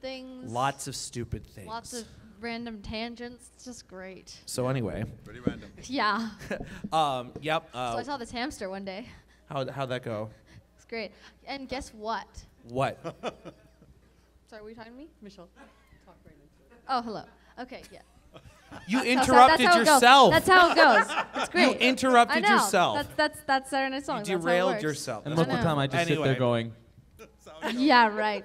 things. Lots of stupid things. Lots of random tangents. It's just great. So anyway. Pretty random. Yeah. Yep. So I saw this hamster one day. How'd that go? It's great. And guess what? What? Sorry, were you talking to me? Michelle. Talk right into it. Oh, hello. Okay, yeah. You interrupted yourself. That's how it goes. It's great. You interrupted I know. yourself. That's Saturday Night Songs. You derailed yourself. And look what time I just sit there going. Yeah, right.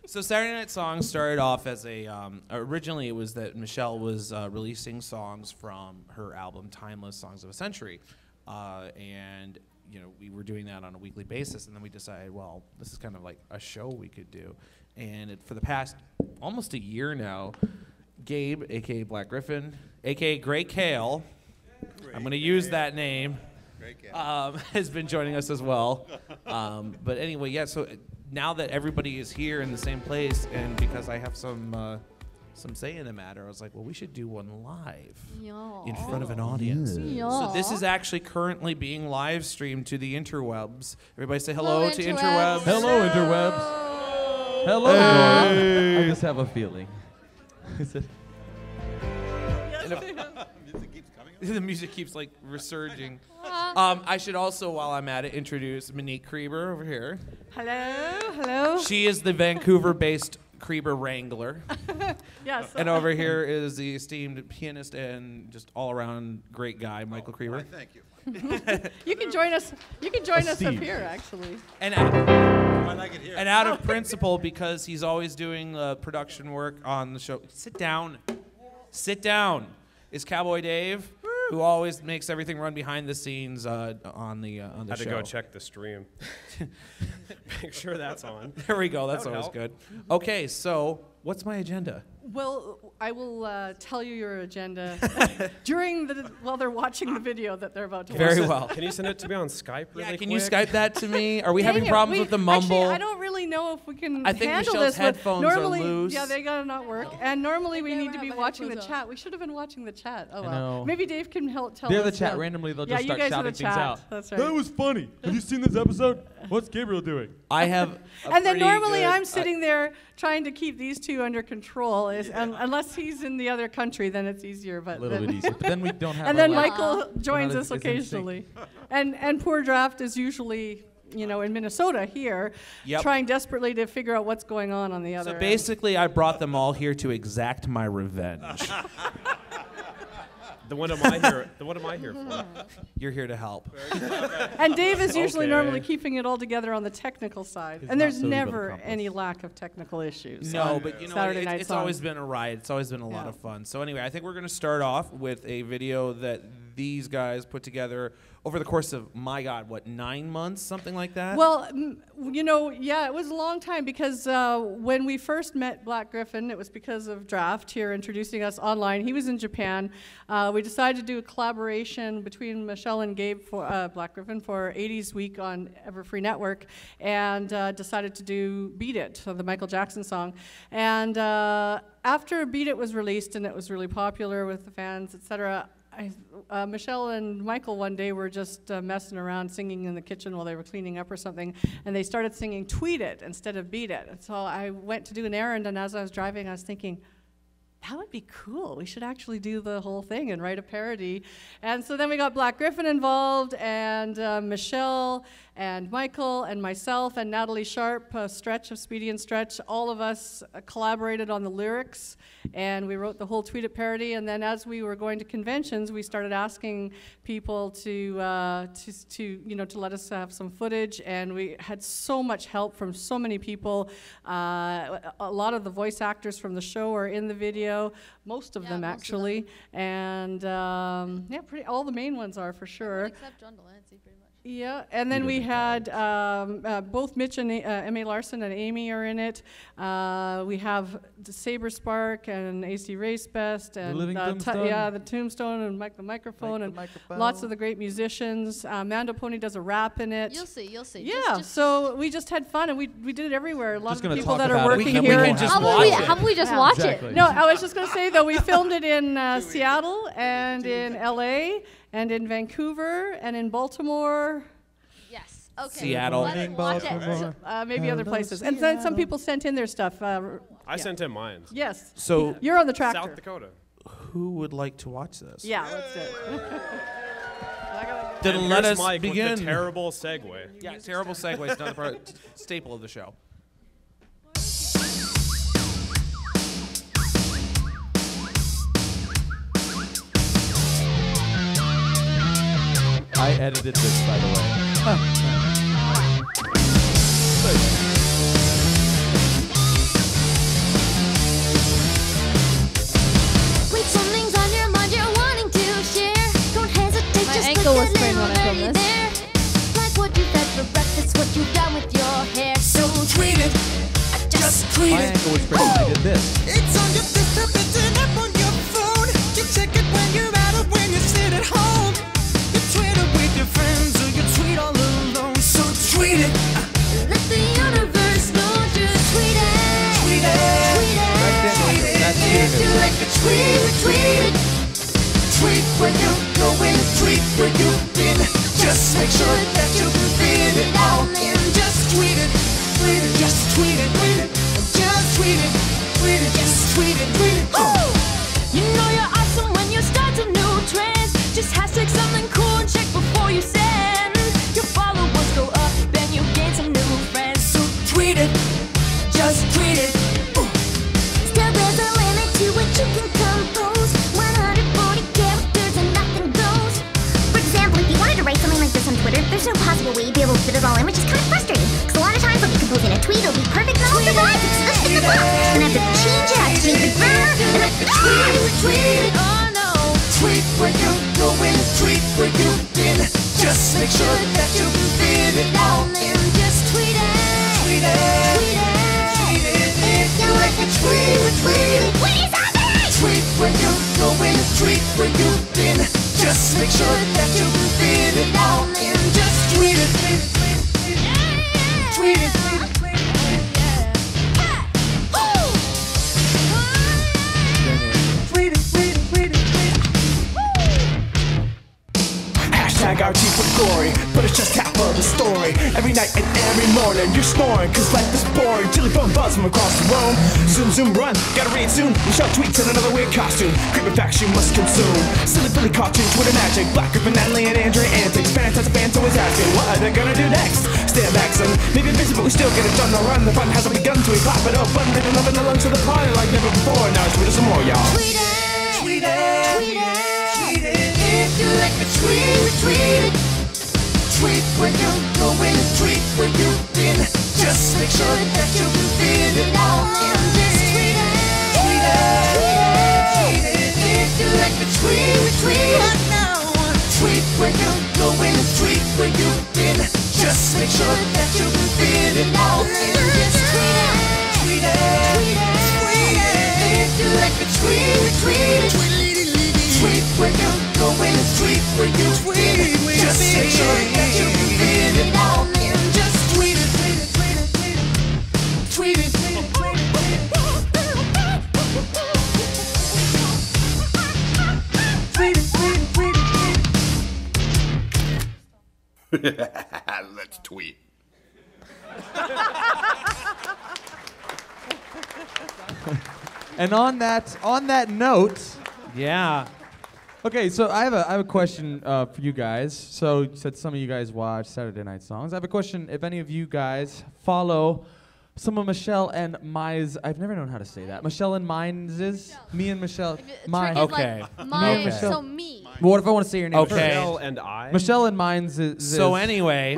So Saturday Night Songs started off as a, originally it was that Michelle was releasing songs from her album Timeless Songs of a Century. And, you know, we were doing that on a weekly basis, and then we decided, well, this is kind of like a show we could do. And for the past almost a year now, Gabe, a.k.a. Black Griffin, a.k.a. Gray Kale, I'm going to use that name, has been joining us as well. But anyway, yeah, so now that everybody is here in the same place, and because I have some say in the matter, I was like, well, we should do one live in front of an audience. So this is actually currently being live streamed to the interwebs. Everybody say hello to interwebs. Hello, interwebs. Hello. Hey. I just have a feeling. The music keeps like resurging. I should also, while I'm at it, introduce Monique Kreber over here. Hello, hello. She is the Vancouver-based Kreber Wrangler. Yes. And over here is the esteemed pianist and just all-around great guy, Michael Kreber. Thank you. You can join us. You can join us up here, actually. And out of principle, because he's always doing production work on the show. Sit down. Sit down. Is Cowboy Dave, who always makes everything run behind the scenes on the show. Had to go check the stream. Make sure that's on. There we go. That's always good. Okay, so what's my agenda? Well, I will tell you your agenda while they're watching the video that they're about to watch. Very well. Can you send it to me on Skype really quick? Can you Skype that to me? Are we having problems with the mumble? Actually, I don't really know if we can I think handle Michelle's this. headphones normally, are loose. Yeah, they gotta not work. And normally we need to be watching the chat. We should have been watching the chat. Oh well. Maybe Dave can help tell us. They're the chat randomly. They'll just start shouting things out. That's right. That was funny. Have you seen this episode? What's Gabriel doing? I have. And then normally I'm sitting there trying to keep these two under control. Unless he's in the other country, then it's easier. But a little bit easier. But then we don't have. And then Michael joins us occasionally. And poor Draft is usually, you know, in Minnesota here, trying desperately to figure out what's going on the other. So basically, I brought them all here to exact my revenge. What am I here for? You're here to help. And Dave is usually normally keeping it all together on the technical side. And there's never any lack of technical issues. No, but you know, it's always been a ride. It's always been a lot of fun. So anyway, I think we're going to start off with a video that these guys put together over the course of, my God, what, 9 months, something like that? Well, you know, yeah, it was a long time because when we first met Black Griffin, it was because of Draft here introducing us online. He was in Japan. We decided to do a collaboration between Michelle and Gabe for Black Griffin for 80s Week on Everfree Network, and decided to do Beat It, so the Michael Jackson song. And after Beat It was released and it was really popular with the fans, etc., Michelle and Michael one day were just messing around singing in the kitchen while they were cleaning up or something, and they started singing Tweet It instead of Beat It. And so I went to do an errand, and as I was driving, I was thinking, that would be cool. We should actually do the whole thing and write a parody. And so then we got Black Griffin involved, and Michelle and Michael and myself and Natalie Sharp, Stretch of Speedy and Stretch, all of us collaborated on the lyrics, and we wrote the whole Tweet It parody. And then as we were going to conventions, we started asking people to let us have some footage, and we had so much help from so many people. A lot of the voice actors from the show are in the video, most of them actually, and all the main ones are for sure. Except John Delancey, pretty much. Yeah, and then we had both Mitch and M.A. Larson and Amy are in it. We have Saber Spark and AC Race Best and the Tombstone and Mike the Microphone and lots of the great musicians. Mando Pony does a rap in it. You'll see. Yeah, so we just had fun, and we did it everywhere. A lot of the people that are working here. How about we just watch it? No, I was just going to say, though, we filmed it in Seattle and in L.A., and in Vancouver, and in Baltimore. Yes. Okay. Seattle. Maybe other places. And then some people sent in their stuff. I sent him mine. Yes. So You're on the tractor. South Dakota. who would like to watch this? Yeah, let's do it. Then And let here's us Mike with begin. the terrible segue. Yeah, terrible segue is another part, staple of the show. I edited this, by the way. When something's on your mind you're wanting to share, don't hesitate, My just ankle put was that sprained when I little filmed birdie this. there. Like what you've had for breakfast, what you've done with your hair. So tweet it, just tweet My it. ankle was pretty when I did this. It's on your desktop, it's an app on your phone. You check it when you're out or when you sit at home. You tweet it with your friends or you tweet all alone. So tweet it. Let the universe know, just tweet it. Tweet it. Tweet it. Tweet it. That's If you like to tweet it, tweet it. Tweet where you're going, tweet where you've been. Just make sure that you can fit it all in. Just tweet it. Tweet it. Just tweet it. Tweet it. Just tweet it. Tweet it. Just tweet it. Tweet it. Woo! You know you're awesome when you start a new trend. Just hashtag something cool and check before you send. Your followers go up, then you gain some new friends. So tweet it. Just tweet it. Still there's a limit to what you can compose. 140 characters and nothing goes. For example, if you wanted to write something like this on Twitter, there's no possible way you'd be able to fit it all in, which is kind of frustrating. Because a lot of times I'll be composing a tweet, it'll be perfect, and I'll survive because this is the book. And I have to change it, I have to change the grammar, and I have to tweet it, tweet it. Oh no. Tweet where you're going, tweet where you've been. Just make sure that you can fit it all in. Just tweet it. Tweet it. Tweet it. Tweet it. If you like it, tweet it, tweet it. Tweet something. Tweet where you're going, tweet where you've been. Just make sure that you can fit it all in. Just tweet it. Tweet it. Tweet it. Tweet it. Tweet it. Tweet it. Tweet it. Hashtag RT for glory, but it's just half of the story. Every night and every morning you're snoring, cause life is boring. Chili bone buzz from across the room. Zoom, zoom, run, gotta read soon. Michelle tweets in another weird costume. Creepy facts you must consume. Silly Billy cartoons, Twitter magic. Black Griffin, Natalie, and Andrea antics. Fantastic fans always asking, what are they gonna do next? Stand back, son, maybe busy, but we still get it done. The run, the fun hasn't begun, so we clap it up. Fun, living love in the lungs of the party like never before. Now tweet us some more, y'all. Tweet it. Tweet it. Tweet it. Tweet it. If you like it, tweet it. Tweet it. Tweet where you're going, tweet where you've been. Just make sure that you can fit it all in. Just tweet it. Tweet it. Tweet it. If you like it, tweet it. Tweet it. Tweet where you're going, tweet where you've been. Just make sure that you can fit it all in. Just tweet it. Tweet it. Tweet it. If you like it, tweet it. Tweet it. Tweet where you're going, tweet where you've been. Just make sure that you can fit it all in. Just tweet it, tweet it, tweet it, tweet it, tweet it, tweet it, tweet it, tweet it, tweet it. Let's tweet. And on that note, Yeah. okay, so I have a question for you guys. So you said some of you guys watch Saturday Night Songs. I have a question. If any of you guys follow some of Michelle and Mize, I've never known how to say that. Michelle and Mine's, me and Michelle. My. Trick is Okay. like my, Okay. so me. What if I want to say your name Okay. first? Michelle and I. Michelle and Mine's is. So anyway,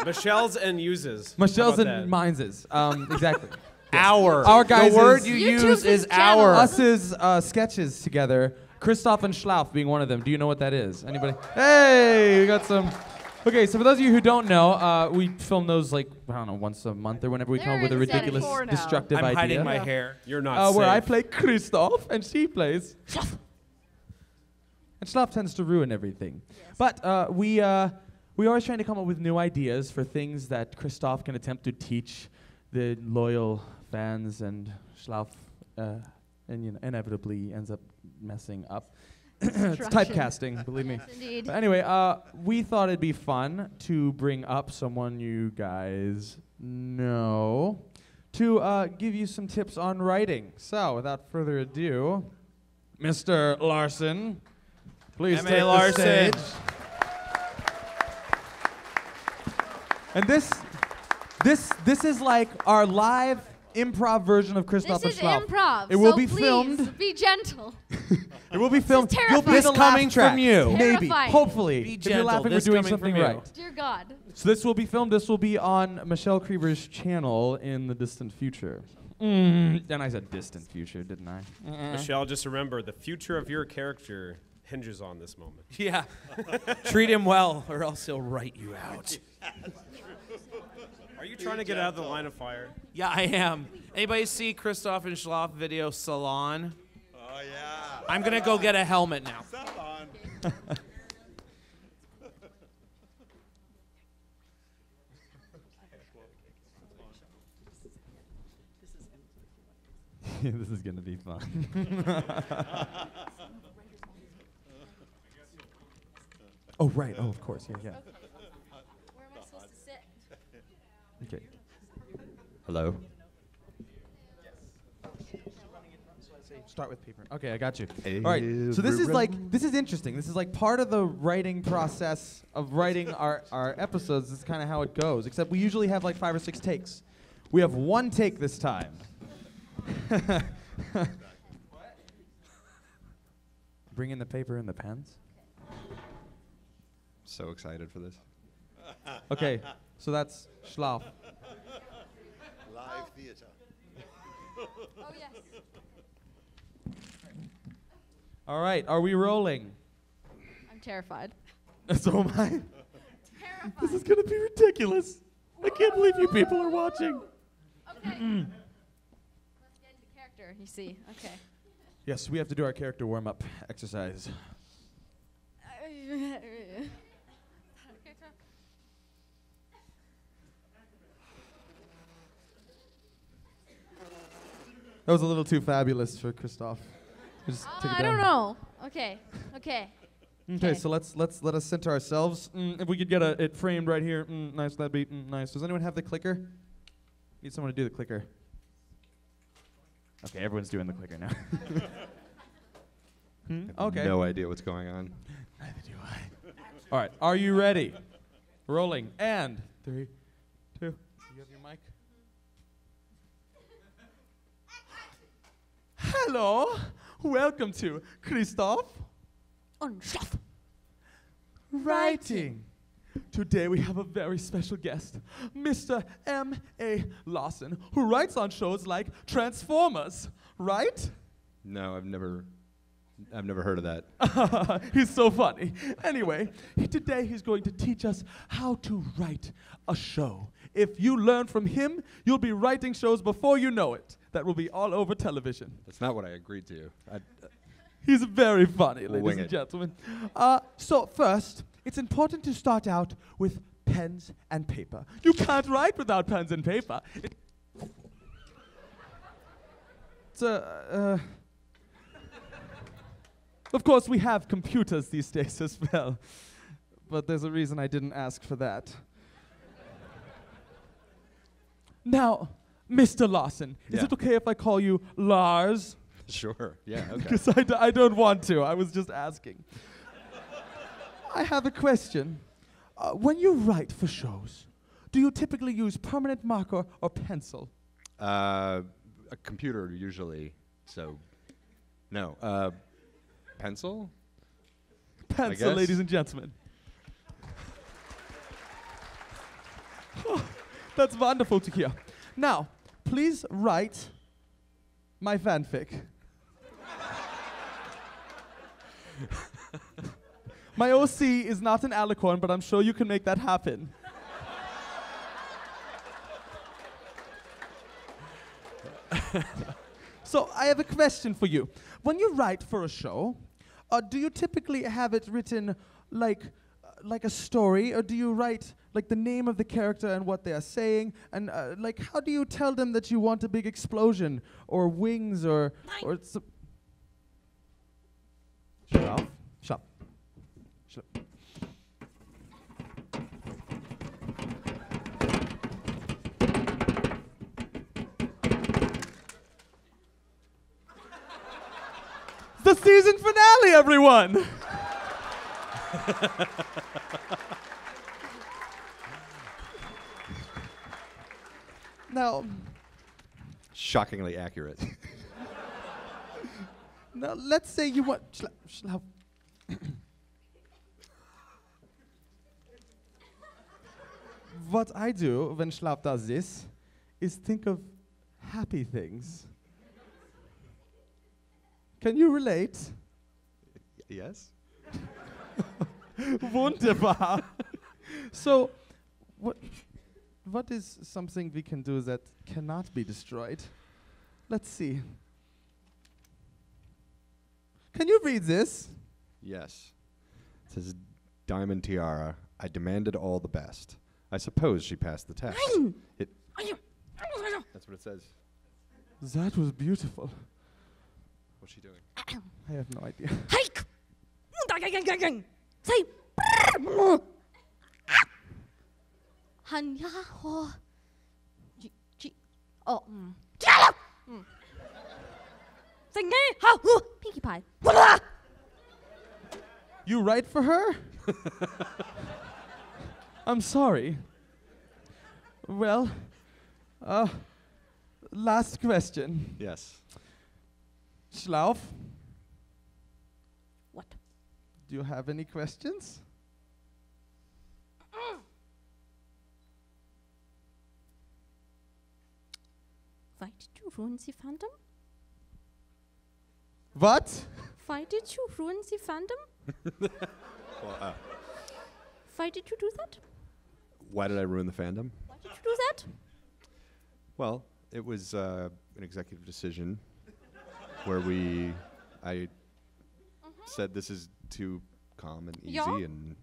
Michelle's and uses. Michelle's How and about that? Mine's is. Exactly. our guys' the word is- you YouTube use is is channel. our. Us is sketches together. Kristoff and Schlauf being one of them. Do you know what that is? Anybody? Hey, we got some. Okay, so for those of you who don't know, we film those like, I don't know, once a month or whenever we come up with a There is ridiculous, four now. destructive I'm idea. hiding my hair. You're not Where I safe. play Kristoff and she plays Schlauf. And Schlauf tends to ruin everything. But we always trying to come up with new ideas for things that Kristoff can attempt to teach the loyal fans, and Schlauf inevitably ends up messing up. It's typecasting, believe me. Yes, indeed. But anyway, we thought it'd be fun to bring up someone you guys know to give you some tips on writing. So, without further ado, Mr. Larson, please M.A. take Larson. the stage. And this is like our live improv version of Kristoff This is and Schlaff. improv. It will so be please filmed. Be gentle. It will be filmed. This is You'll be terrifying. the This coming laugh track. from you. Maybe. Terrifying. Hopefully. Be If you're gentle. laughing, This we're doing coming something from you. right. Dear God. So this will be filmed. This will be on Michelle Crebers' channel in the distant future. And I said distant future, didn't I? Michelle, just remember, the future of your character hinges on this moment. Yeah. Treat him well, or else he'll write you out. Are you trying to get out of the line of fire? Yeah, I am. Anybody see Kristoff and Schlaff video Salon? Oh, yeah. I'm going to go get a helmet now. Salon. This is gonna be fun. Oh right. Oh, of course. Yeah. Where am I supposed to sit? Okay. Hello. Start with paper. Okay, I got you. Hey, All right. So this is everyone. this is interesting. This is like part of the writing process of writing our episodes. This is kind of how it goes. Except we usually have like 5 or 6 takes. We have 1 take this time. Bring in the paper and the pens. So excited for this. Okay, so that's Schlaff. Live theater. Oh, yes. All right, are we rolling? I'm terrified. So am I. Terrified. This is gonna be ridiculous. I can't believe you people are watching. Okay. Let's get into character, you see. Okay. Yes, we have to do our character warm-up exercise. That was a little too fabulous for Kristoff. Just take it I don't down. know. Okay. Okay. Okay, so let us center ourselves. If we could get it framed right here, nice. That'd be nice. Does anyone have the clicker? Need someone to do the clicker. Okay, everyone's doing the clicker now. Okay. No idea what's going on. Neither do I. All right, are you ready? Rolling. And 3, 2. You have your mic? Hello. Welcome to Kristoff On chef. Writing. Today we have a very special guest, Mr. M.A. Larson, who writes on shows like Transformers, right? No, I've never heard of that. He's so funny. Anyway, today he's going to teach us how to write a show. If you learn from him, you'll be writing shows before you know it. That will be all over television. That's not what I agreed to. He's very funny, We'll ladies wing and it. gentlemen. So first, it's important to start out with pens and paper. You can't write without pens and paper. Of course, we have computers these days as well, but there's a reason I didn't ask for that. Now, Mr. Larson, is Yeah. it okay if I call you Lars? Sure. Yeah. Okay. Because I don't want to. I was just asking. I have a question. When you write for shows, do you typically use permanent marker or pencil? A computer usually. So, no. Pencil? Pencil, guess. ladies and gentlemen. That's wonderful to hear. Now, please write my fanfic. My OC is not an alicorn, but I'm sure you can make that happen. So I have a question for you. When you write for a show, do you typically have it written like a story, or do you write like the name of the character and what they are saying, and like how do you tell them that you want a big explosion or wings or Shut off. Shut. Shut. the season finale, everyone! Now, Shockingly accurate. now let's say you want Schlauf. What I do when Schlauf does this is think of happy things. Can you relate? Yes? Wunderbar. So, what is something we can do that cannot be destroyed? Let's see. Can you read this? Yes. It says, Diamond Tiara, I demanded all the best. I suppose she passed the test. That's what it says. That was beautiful. What's she doing? I have no idea. Hike! Say, Hanya ho. Oh. say nghe, ha, Pinkie Pie. You write for her? I'm sorry. Well, last question. Yes. Schlauf, What? do you have any questions? Why did you ruin the fandom? What? Why did you ruin the fandom? Well, Why did you do that? why did I ruin the fandom? Why did you do that? Well, it was an executive decision where I said this is too calm and easy, Yeah. and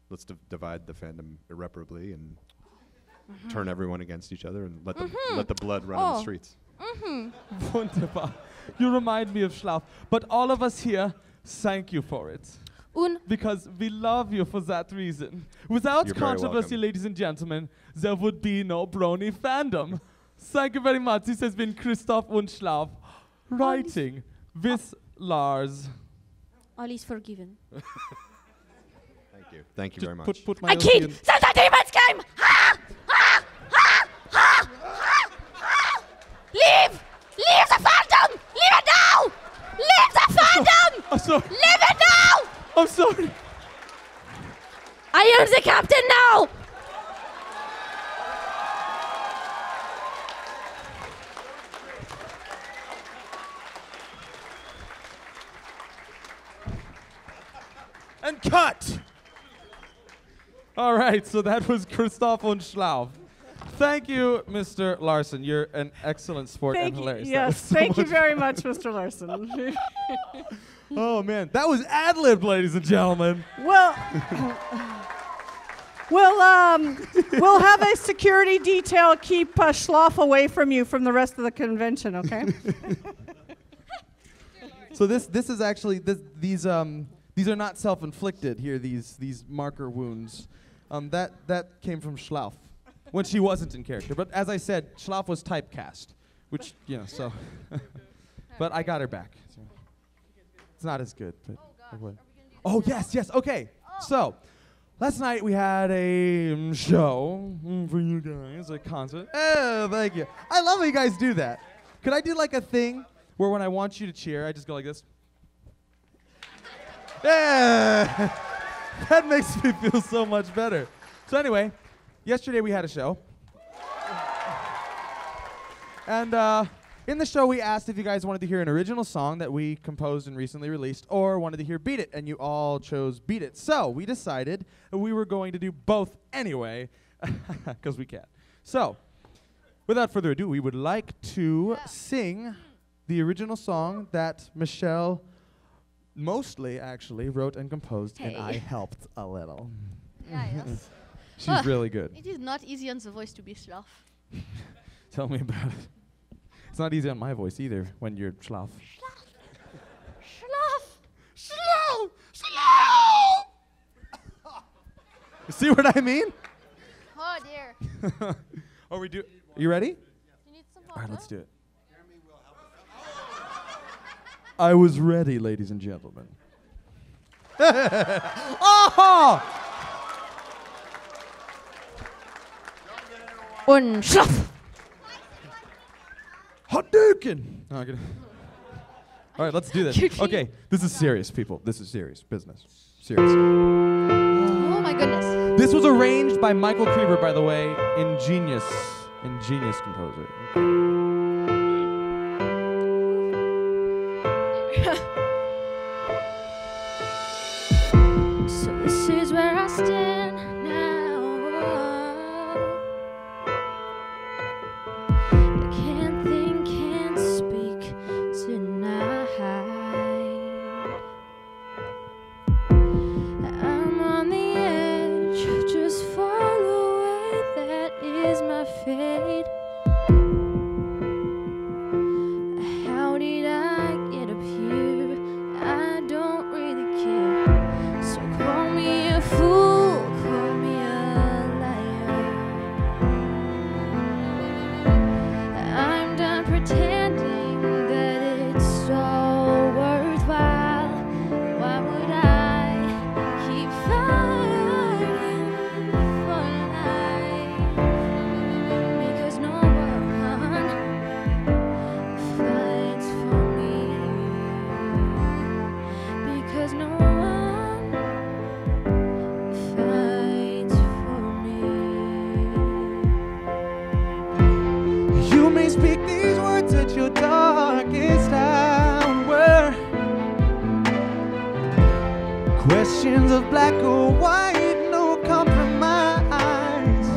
let's divide the fandom irreparably and turn everyone against each other and let the blood run in the streets. Wunderbar. You remind me of Schlauf. But all of us here, thank you for it. Because we love you for that reason. Without You're very controversy, welcome. ladies and gentlemen, there would be no brony fandom. Thank you very much. This has been Kristoff und Schlauf, writing with Lars. All is forgiven. Thank you. Thank you Just very much. put my I LP kid! in. That's a demon's game! Ha! Ha! Ha! Ha! Ha! Ha! Leave! Leave the fandom! Leave it now! Leave the fandom! I'm sorry. Leave it now! I'm sorry. I am the captain now! And cut! All right, so that was Kristoff und Schlauf. Thank you, Mr. Larson. You're an excellent sport and hilarious. That Yes, was so thank you much very much, Mr. Larson. Oh, man. That was ad-libbed, ladies and gentlemen. Well, we'll have a security detail keep Schlauf away from you from the rest of the convention, okay? So this is actually, these are not self-inflicted here, these marker wounds. That came from Schlauf when she wasn't in character. But as I said, Schlauf was typecast, which, you know, so. But I got her back. So. It's not as good, but. Oh, yes, okay. So, last night we had a show for you guys, a concert. Oh, thank you. I love when you guys do that. Could I do like a thing where when I want you to cheer, I just go like this? Yeah! That makes me feel so much better. So anyway, yesterday we had a show. And in the show we asked if you guys wanted to hear an original song that we composed and recently released or wanted to hear Beat It, and you all chose Beat It. So we decided that we were going to do both anyway, because we can. So, without further ado, we would like to sing the original song that Michelle mostly actually wrote and composed, and I helped a little. Yeah, yes. She's really good. It is not easy on the voice to be Schlauf. Tell me about it. It's not easy on my voice either when you're Schlauf. Schlauf! You see what I mean? Oh dear. Are we you ready? You need some All right, let's do it. I was ready, ladies and gentlemen. Oh! Und schlaff. Hadouken! No, I'm gonna- All right, let's do this. Okay, this is serious, people. This is serious business. Serious. Oh my goodness. This was arranged by Michael Crebers, by the way, ingenious composer. So this is where I stand now. I can't think, can't speak tonight. I'm on the edge, just fall away. That is my fate. How did I get up here? I don't really care. So call me a fool, call me a liar. I'm done pretending that it's all worthwhile. Why would I keep fighting for life? Because no one fights for me. Because no one fights for me. You may speak these words at your darkest hour. Questions of black or white, no compromise.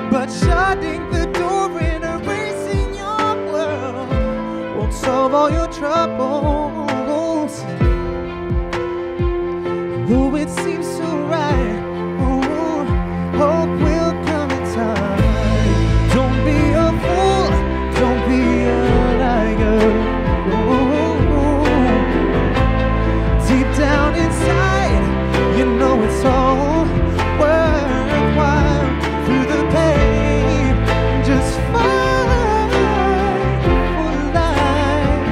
But shutting the door and erasing your world won't solve all your troubles. Though it seems so right, oh, hope will come in time. Don't be a fool, don't be a liar. Deep down inside, you know it's all worthwhile. Through the pain, just fight for life.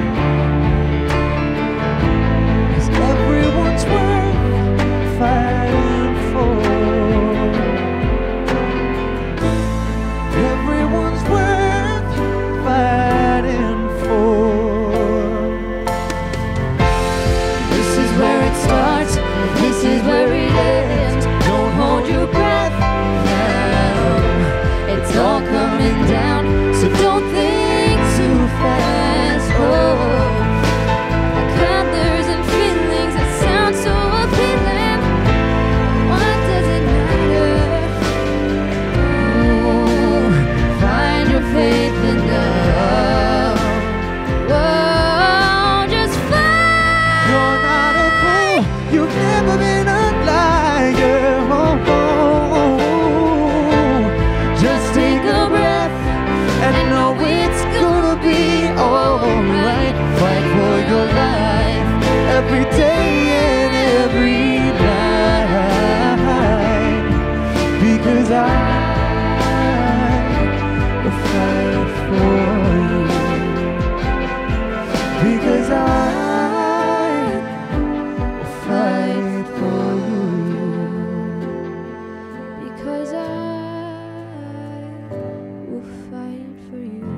'Cause everyone's worth fighting for. Everyone's worth fighting for. This is where it starts, this is where it ends. Don't hold your breath now. It's all coming down, so don't think too fast. Oh, colors and feelings that sound so appealing. What does it matter? Oh, find your faith in love. Oh, just find. You're not a fool, you've never been a liar. Oh, oh, oh. Just take a breath and know it's gonna be alright. Fight for your life every day and every night. Because I will fight for you. Because I will fight for you. Because I will fight for you.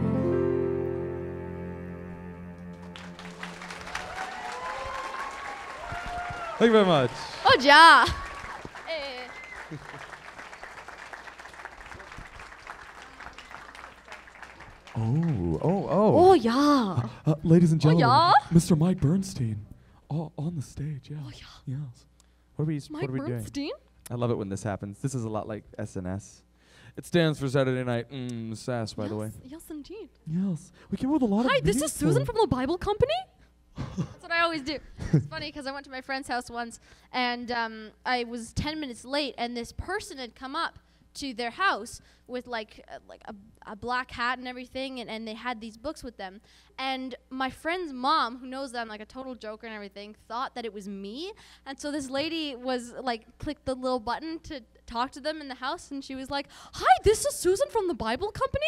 Thank you very much. Oh ja. Eh. Oh ja. Ladies and gentlemen, yeah? Mr. Mike Bernstein, on the stage. Yeah. Oh, yeah. Yes. What are we Mike Bernstein? I love it when this happens. This is a lot like SNS. It stands for Saturday Night Sass, by the way. Yes, indeed. Yes. We came with a lot of Hi, this videos is Susan for- from the Bible Company. That's what I always do. It's funny because I went to my friend's house once, and I was 10 minutes late, and this person had come up to their house with like a black hat and everything, and they had these books with them. And my friend's mom, who knows that I'm like a total joker and everything, thought that it was me. And so this lady was like, clicked the little button to talk to them in the house, and she was like, "Hi, this is Susan from the Bible Company."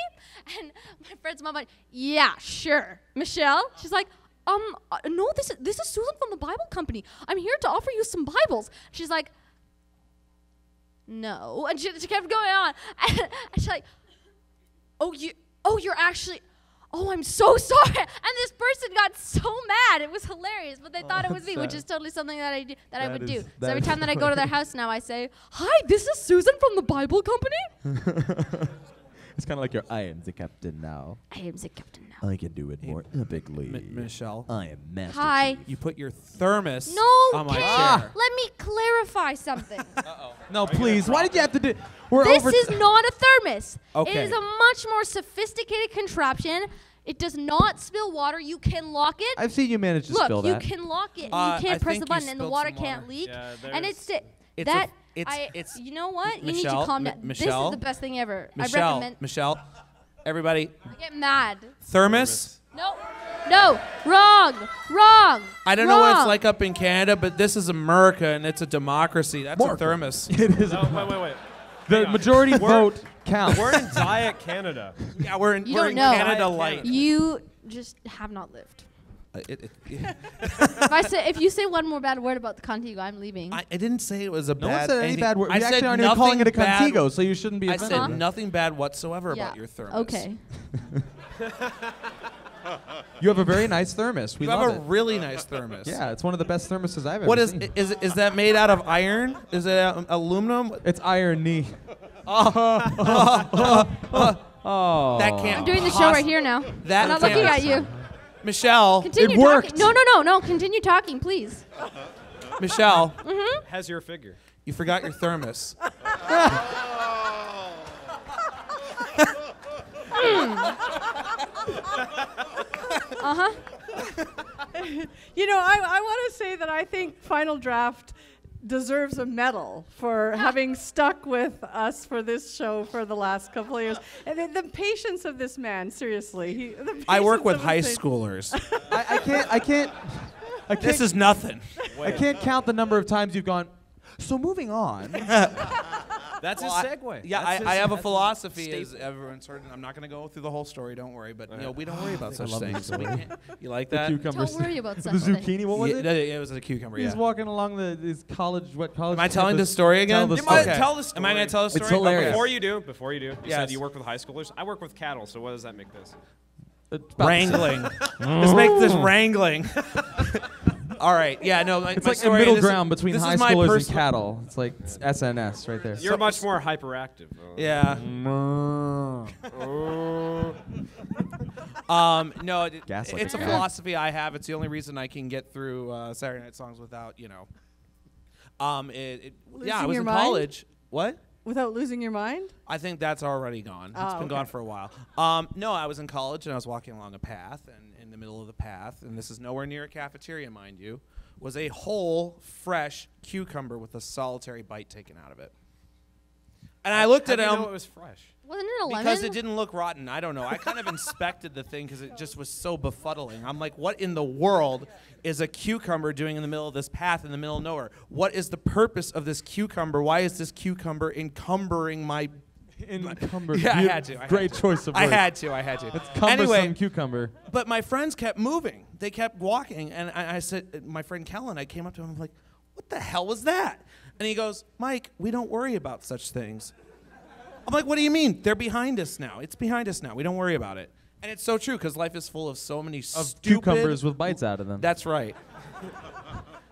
And my friend's mom went, "Yeah, sure, Michelle." She's like, no, this is Susan from the Bible Company. I'm here to offer you some Bibles. She's like, no. And she kept going on. And she's like, you're actually, I'm so sorry. And this person got so mad. It was hilarious, but they thought it was me, which is totally something that I would do. So every time that I go to their house now, I say, hi, this is Susan from the Bible Company. It's kind of like I am the captain now. I am the captain now. I can do it more epically. Michelle. I am master. Hi. You put your thermos No, on my Ken, chair. let me clarify something. No, please. Why did you have to do? We're This over. is not a thermos. Okay. It is a much more sophisticated contraption. It does not spill water. You can lock it. I've seen you manage to Look, spill you that. can lock it. And I you can't press think the button, you and the spilled water some can't water. leak. Yeah, And there's- It's you know what? You need Michelle, to calm down. Michelle, This is the best thing ever. I Michelle. recommend. Michelle. Everybody. I get mad. Thermos. No, wrong. I don't know what it's Wrong. like up in Canada, but this is America and it's a democracy. That's a Mark. thermos. It is. Oh, wait. The Hang on. majority vote counts. We're in Diet Canada. Yeah, we're in You don't know. Canada Diet Light. You just have not lived. Yeah. If you say one more bad word about the Contigo, I'm leaving. I didn't say it was a No bad. one said any anything. bad word. I We said actually aren't even calling it a nothing bad- Contigo, so you shouldn't be I offended. said nothing bad whatsoever Yeah. about your thermos. Okay. You have a very nice thermos. We You love have a it. really nice thermos. Yeah, it's one of the best thermoses I've ever What is seen. is that made out of iron? Is it aluminum? It's irony. Oh, Oh. that can't. I'm doing the show right here now. That I'm not can't- looking at you. Michelle. Continue It worked. talking. No. Continue talking, please. Michelle, Has your figure. you forgot your thermos. You know, I want to say that I think Final Draft deserves a medal for having stuck with us for this show for the last couple of years. And the patience of this man, seriously. I work with high school. schoolers. I can't. This is nothing. I can't count the number of times you've gone. So moving on. That's his segue. Yeah, That's his- I have a that's his philosophy. Is staple. everyone's heard? I'm not going to go through the whole story. Don't worry. But we don't worry about such love this things. story. You like The that? cucumbers. Don't worry about The such things. zucchini. What was Yeah, it? it was a cucumber. He's Yeah. walking along his college. What college? Am I telling the story again? Tell the You might story. tell the story. Am I going to tell the It's story? hilarious. Before you do, you Yes. said you work with high schoolers. I work with cattle, so what does that make this? It's about- Wrangling. Let's make this wrangling. All right. Yeah. No. It's my like a story, middle this is- ground between this high is my schoolers and personal- cattle. It's like SNS right there. You're much more hyperactive. Yeah. No, Gaslight it's a the guy. philosophy I have. It's the only reason I can get through Saturday Night Songs without, yeah, I Losing was your in mind? college. What? Without losing your mind? I think that's already gone. It's been gone for a while. No, I was in college and I was walking along a path, and in the middle of the path, and this is nowhere near a cafeteria, mind you, was a whole, fresh cucumber with a solitary bite taken out of it. And I looked How at do you him. know it was fresh? Wasn't it a lemon? Because it didn't look rotten. I don't know. I kind of inspected the thing because it just was so befuddling. I'm like, what in the world is a cucumber doing in the middle of this path in the middle of nowhere? What is the purpose of this cucumber? Why is this cucumber encumbering my... Encumber. Yeah, I had to. Great choice of words. I had to. It's cumbersome Anyway, cucumber. but my friends kept moving. They kept walking. And I said, my friend Kellen, I came up to him, I'm like, what the hell was that? And he goes, Mike, we don't worry about such things. I'm like, what do you mean? They're behind us now. It's behind us now. We don't worry about it. And it's so true because life is full of so many stupid... Cucumbers with bites out of them. That's right.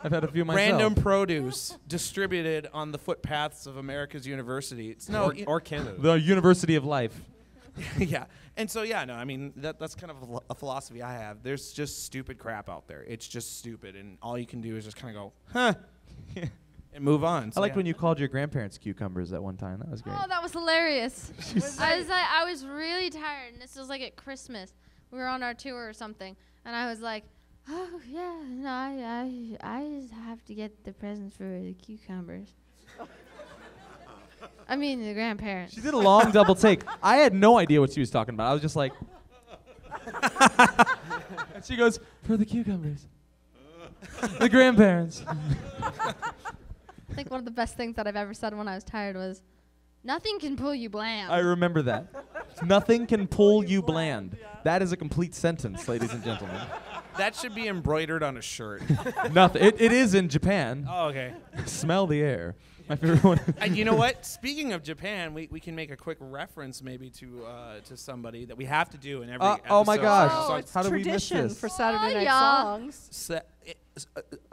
I've had a few myself. Random produce distributed on the footpaths of America's university. It's Or Canada. The University of Life. yeah. And so, I mean, that's kind of a philosophy I have. There's just stupid crap out there. It's just stupid. And all you can do is just kind of go, huh, and move on. I liked when you called your grandparents cucumbers at one time. That was great. Oh, that was hilarious. I was really tired, and this was like at Christmas. We were on our tour or something, and I was like, oh yeah, no, I just have to get the presents for the cucumbers. I mean the grandparents. She did a long double take. I had no idea what she was talking about. I was just like, and she goes, for the cucumbers. The grandparents. I think one of the best things that I've ever said when I was tired was, nothing can pull you bland. I remember that. Nothing can pull you bland. That is a complete sentence, ladies and gentlemen. That should be embroidered on a shirt. Nothing. It is in Japan. Oh, okay. Smell the air. My favorite one. And you know what? Speaking of Japan, we can make a quick reference maybe to somebody that we have to do in every episode. Oh my gosh. Oh, it's How did we miss tradition this? for Saturday Night yeah. Songs.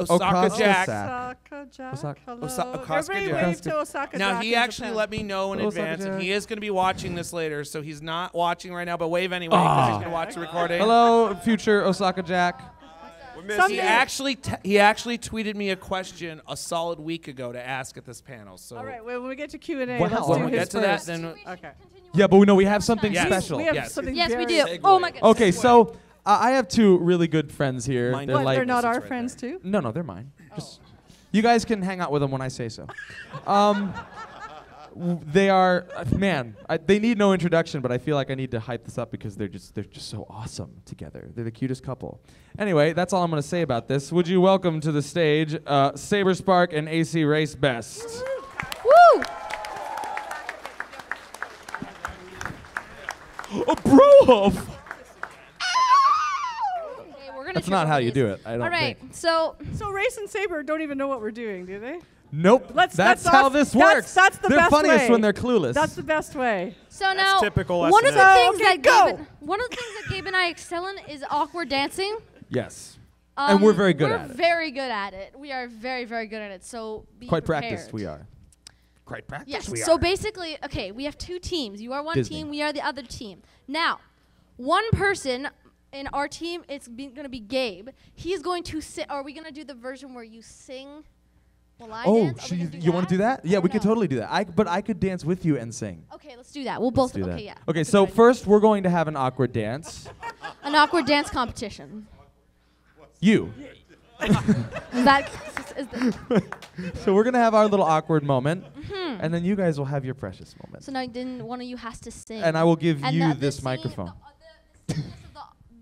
Osaka Jack. Osaka Jack. Osaka- Hello. Osaka Everybody Jack. wave to Osaka Now Jack he in actually Japan. let me know in Osaka advance, and Jack. he is going to be watching this later. So he's not watching right now, but wave anyway because he's going to watch the recording. Hello, future Osaka Jack. He Someday- actually tweeted me a question a solid week ago to ask at this panel. So All right, when we get to Q&A, Wow. let's when do we his get to that, first. then Okay. Yeah, but we have something Yes. special. We have Yes. something Yes, we very- do. Oh my goodness. Okay, so I have two really good friends here. Mine They're too. What, they're like not It's our right friends too? no, they're mine. Just you guys can hang out with them when I say so. They are man. They need no introduction, but I feel like I need to hype this up because they're just so awesome together. They're the cutest couple. Anyway, that's all I'm going to say about this. Would you welcome to the stage Saber Spark and AC Race Best? Woo! A bro. Okay, we're gonna That's not triple how you these. do it. I don't All right, think. so So Race and Saber don't even know what we're doing, do they? Nope. Let's- that's that's how us- this that's- works. that's the they're best funniest way. when they're clueless. That's the best way. so now typical one of the SNL. things Okay, that go. one of the things that Gabe and I excel in is awkward dancing. yes. And we're very good we're at it. very good at it. We are very, very good at it. So be Quite prepared. practiced we are. Quite practiced Yes. we So are. basically, okay, we have two teams. You are one Disney. team. We are the other team. Now, one person in our team, it's going to be Gabe. He's going to sing. Are we going to do the version where you sing while I Oh, dance? Are we gonna do you want to do that? Yeah, Or we could no? totally do that. But I could dance with you and sing. Okay, let's do that. We'll both. Do Okay, that. yeah. Okay, That's a so good idea. first we're going to have an awkward dance. An awkward dance competition. You. Is that? So we're gonna have our little awkward moment, and then you guys will have your precious moment. So now, then one of you has to sing. And I will give And you the this singing- microphone.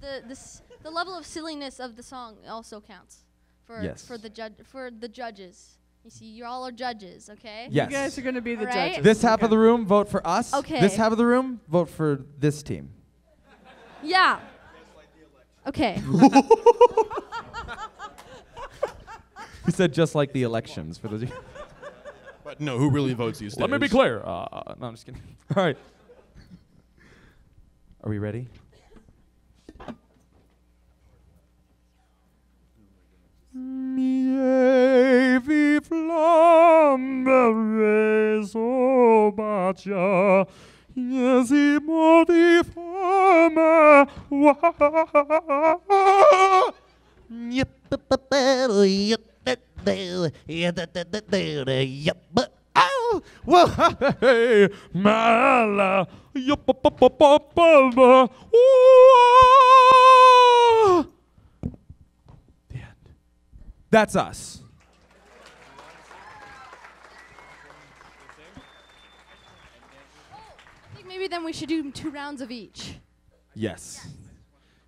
The level of silliness of the song also counts for Yes. for the judges. You see, you all are judges, okay? Yes. You guys are going to be the All right. judges. This half Okay. of the room vote for us. Okay. This half of the room vote for this team. Yeah. Okay. He said just like the elections for those. Of you. But no, who really votes these days? Let me be clear. No, I'm just kidding. All right. Are we ready? Miei flamme sobacia, iesi modi fame, hey, mala, the end. That's us. I think maybe then we should do 2 rounds of each. Yes.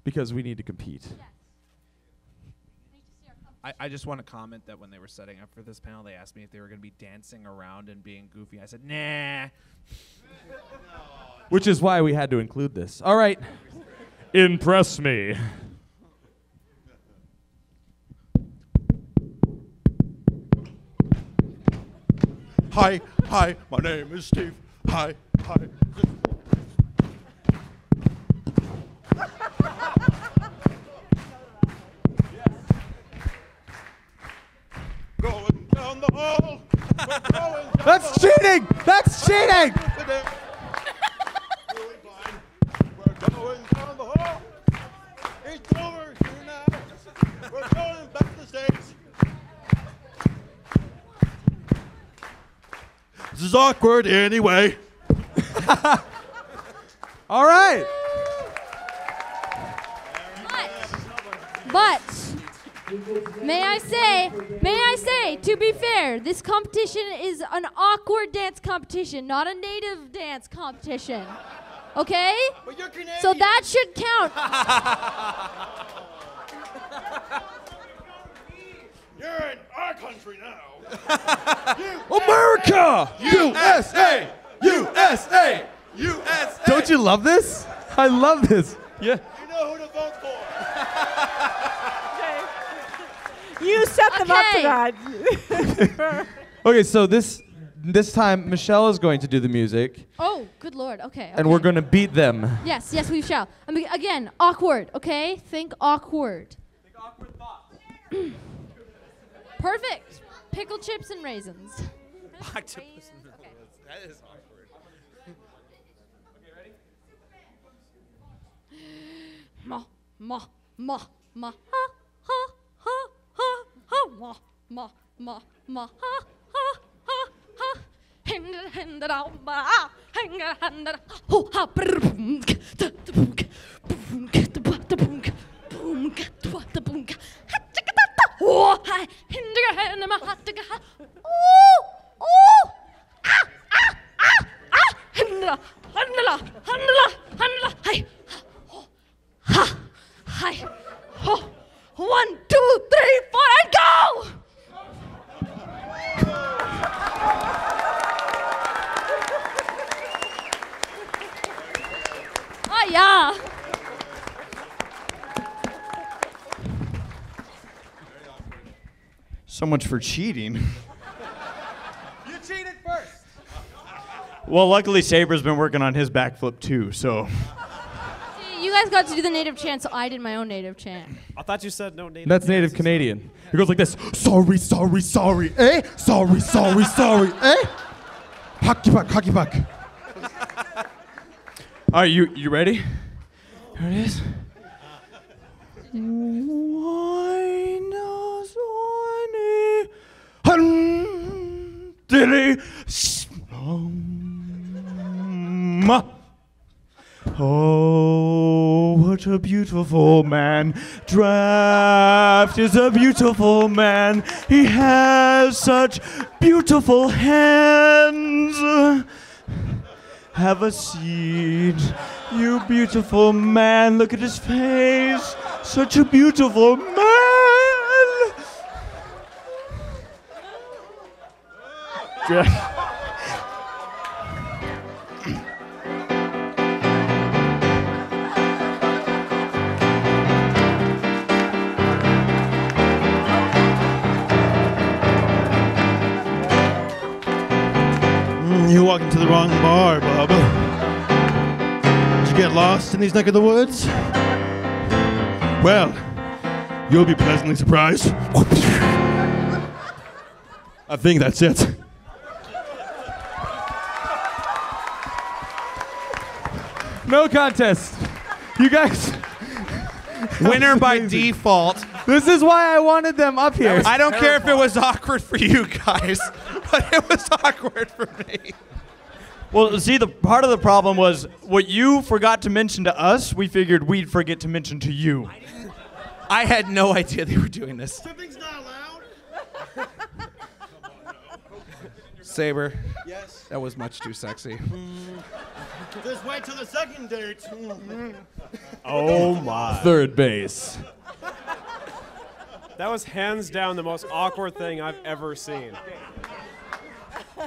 Because we need to compete. I just want to comment that when they were setting up for this panel, they asked me if they were going to be dancing around and being goofy. I said, nah. Which is why we had to include this. All right. Impress me. Hi, my name is Steve. Hi. Going down the hall. That's cheating! That's cheating! We're going down the hall. It's over here now. We're going back to the States. This is awkward anyway. All right. But may I say, to be fair, this competition is an awkward dance competition, not a native dance competition. Okay? But you're Canadian. So that should count. You're in our country now. America! USA! USA! USA. Don't you love this? I love this. Yeah. You know who to vote for. You set them up for that. Okay, so this time Michelle is going to do the music, Oh, good lord. Okay. and we're going to beat them. Yes, yes, we shall. I mean, again, awkward. Okay, think awkward. Think awkward thoughts. Perfect. Pickle chips and raisins. Octopus and raisins. That is awkward. Okay, ready? Ma, ma, ma, ma, ha, ha, ha, ha, ha, ma, ma, ma, ma, ha, ha, ha, ha. Hinder, hinder, ah, ba, ah, hinder, hinder, ho, ha, brr, boom, da, da, boom, boom, da, ba, da, boom, boom, da, ba, da, boom, ha, chicka, da, da, oh, hi, hinder, hinder, ma, ha, chicka, ha, oh, oh, ah, ah, ah, ah, hinder, hinder, hinder, hinder, hi, ha, hi, ho, 1, 2, 3, 4, and go! Oh yeah. So much for cheating. You cheated first. Well, luckily Saber's been working on his backflip too, so. See, you guys got to do the native chant, so I did my own native chant. I thought you said no native. That's native Canadian. It goes like this. Sorry, sorry, sorry, eh? Sorry, sorry, sorry, eh? Hockey puck, hockey puck. All right, you ready? Here it is. Why knows Oh, what a beautiful man. Draft is a beautiful man. He has such beautiful hands. Have a seat, you beautiful man. Look at his face. Such a beautiful man. You walked into the wrong bar, Bob. Did you get lost in these neck of the woods? Well, you'll be pleasantly surprised. I think that's it. No contest. You guys. Winner by default. This is why I wanted them up here. I don't care if it was awkward for you guys, but it was awkward for me. Well, see, the part of the problem was what you forgot to mention to us, we figured we'd forget to mention to you. I had no idea they were doing this. Tripping's not allowed. Saber. Yes. That was much too sexy. Just wait till the second date. Oh my. Third base. That was hands down the most awkward thing I've ever seen.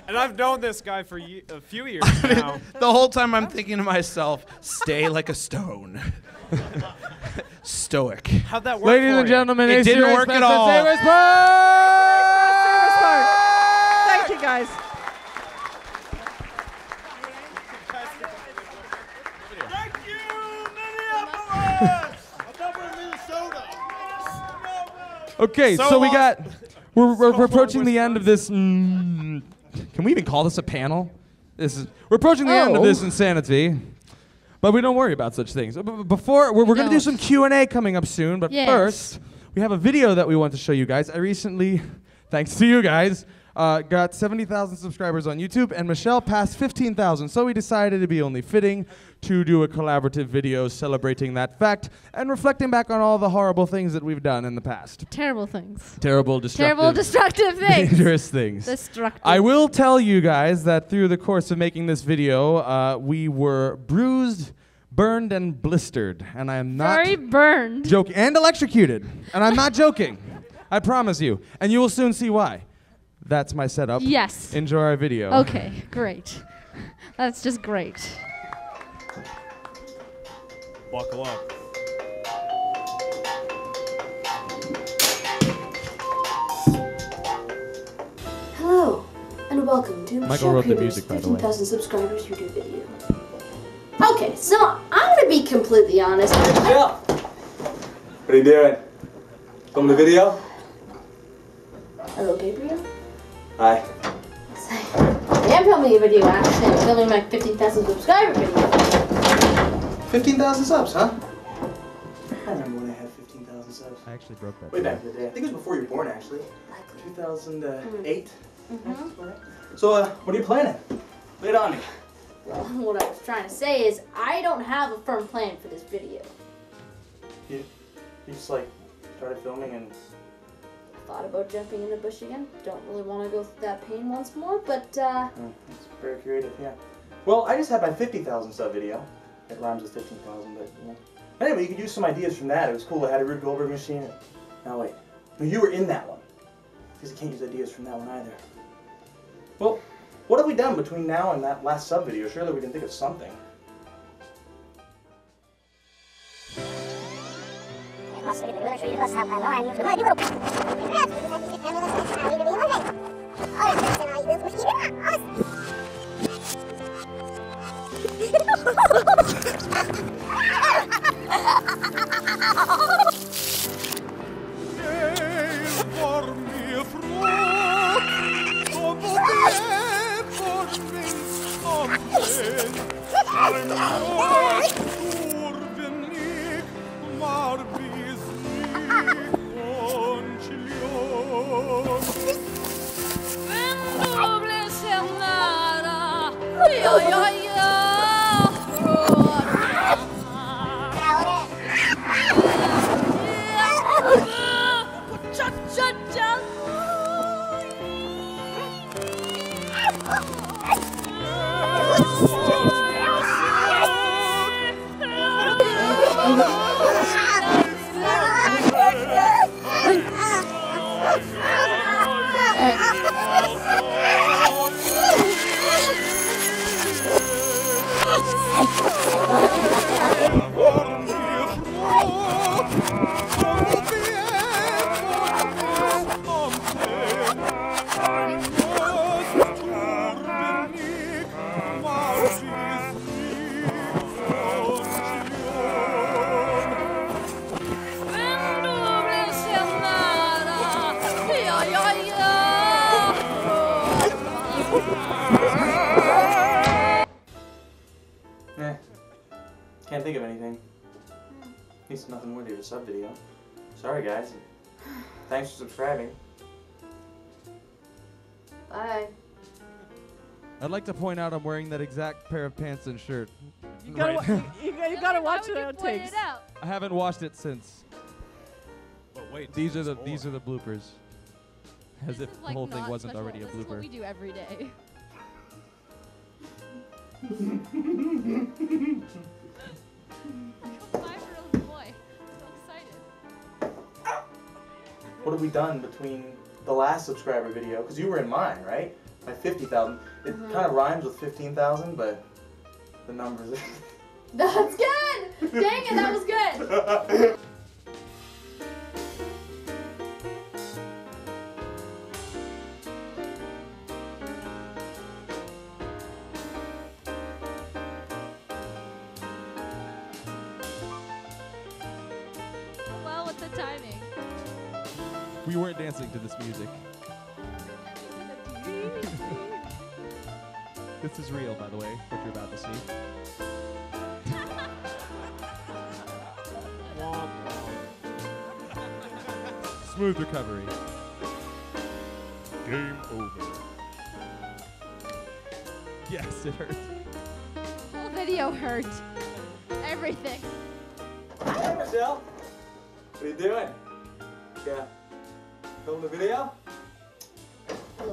And I've known this guy for a few years now. The whole time I'm thinking to myself, stay like a stone. Stoic. How'd that work Ladies for and you? gentlemen, It didn't work at all. Service part. Thank you, guys. Thank you, Minneapolis! I'm over in Minnesota. Okay, So so we long. got. We're So approaching the long, end of this. Can we even call this a panel? We're approaching the end of this insanity, but we don't worry about such things. Before we're going to do some Q&A coming up soon, but Yes. first we have a video that we want to show you guys. I recently, thanks to you guys, got 70,000 subscribers on YouTube, and Michelle passed 15,000. So we decided it'd be only fitting to do a collaborative video celebrating that fact and reflecting back on all the horrible things that we've done in the past. Terrible things. Terrible, destructive, Terrible, destructive things. dangerous things. Destructive. I will tell you guys that through the course of making this video, we were bruised, burned, and blistered, and I am not Very burned. joking, and electrocuted, and I'm not joking. I promise you, and you will soon see why. That's my setup. Yes. Enjoy our video. Okay, great. That's just great. Buckle up. welcome to Michael wrote the Crebers' music, by the way. 15,000 subscribers YouTube video. Okay, so I'm gonna be completely honest. Michelle! What are you doing? Filming a video? Hello, Gabriel. Hi. I am filming a video, actually. I'm filming my 15,000 subscriber video. 15,000 subs, huh? I remember when I had 15,000 subs. I actually broke that. Way back in the day. I think it was before you were born, actually. 2008. Mm-hmm. So, what are you planning? Lay it on me. Well, what I was trying to say is I don't have a firm plan for this video. You just like started filming and Thought about jumping in the bush again. Don't really want to go through that pain once more, but it's very creative, yeah. Well, I just had my 50,000 sub video. It rhymes with 15,000, but yeah. Anyway, you could use some ideas from that. It was cool. I had a Rube Goldberg machine. Now wait, no, you were in that one. Because you can't use ideas from that one either. Well, what have we done between now and that last sub video? Surely we can think of something. Can't think of anything. At least nothing worthy of a sub video. Sorry guys. Thanks for subscribing. bye. I'd like to point out I'm wearing that exact pair of pants and shirt. You gotta, right. you gotta watch the outtakes. I haven't washed it since. But wait, These are the bloopers. As if the Like whole thing not wasn't special. already a This is what blooper. we do every day. What have we done between the last subscriber video? Because you were in mine, right? My 50,000. It kind of rhymes with 15,000, but the numbers. That's good! Dang it, that was good! Well, with the timing. We weren't dancing to this music. This is real, by the way, what you're about to see. Smooth recovery. Game over. Yes, it hurt. The whole video hurt. Everything. Hi, Michelle. What are you doing? Yeah. Film the video? That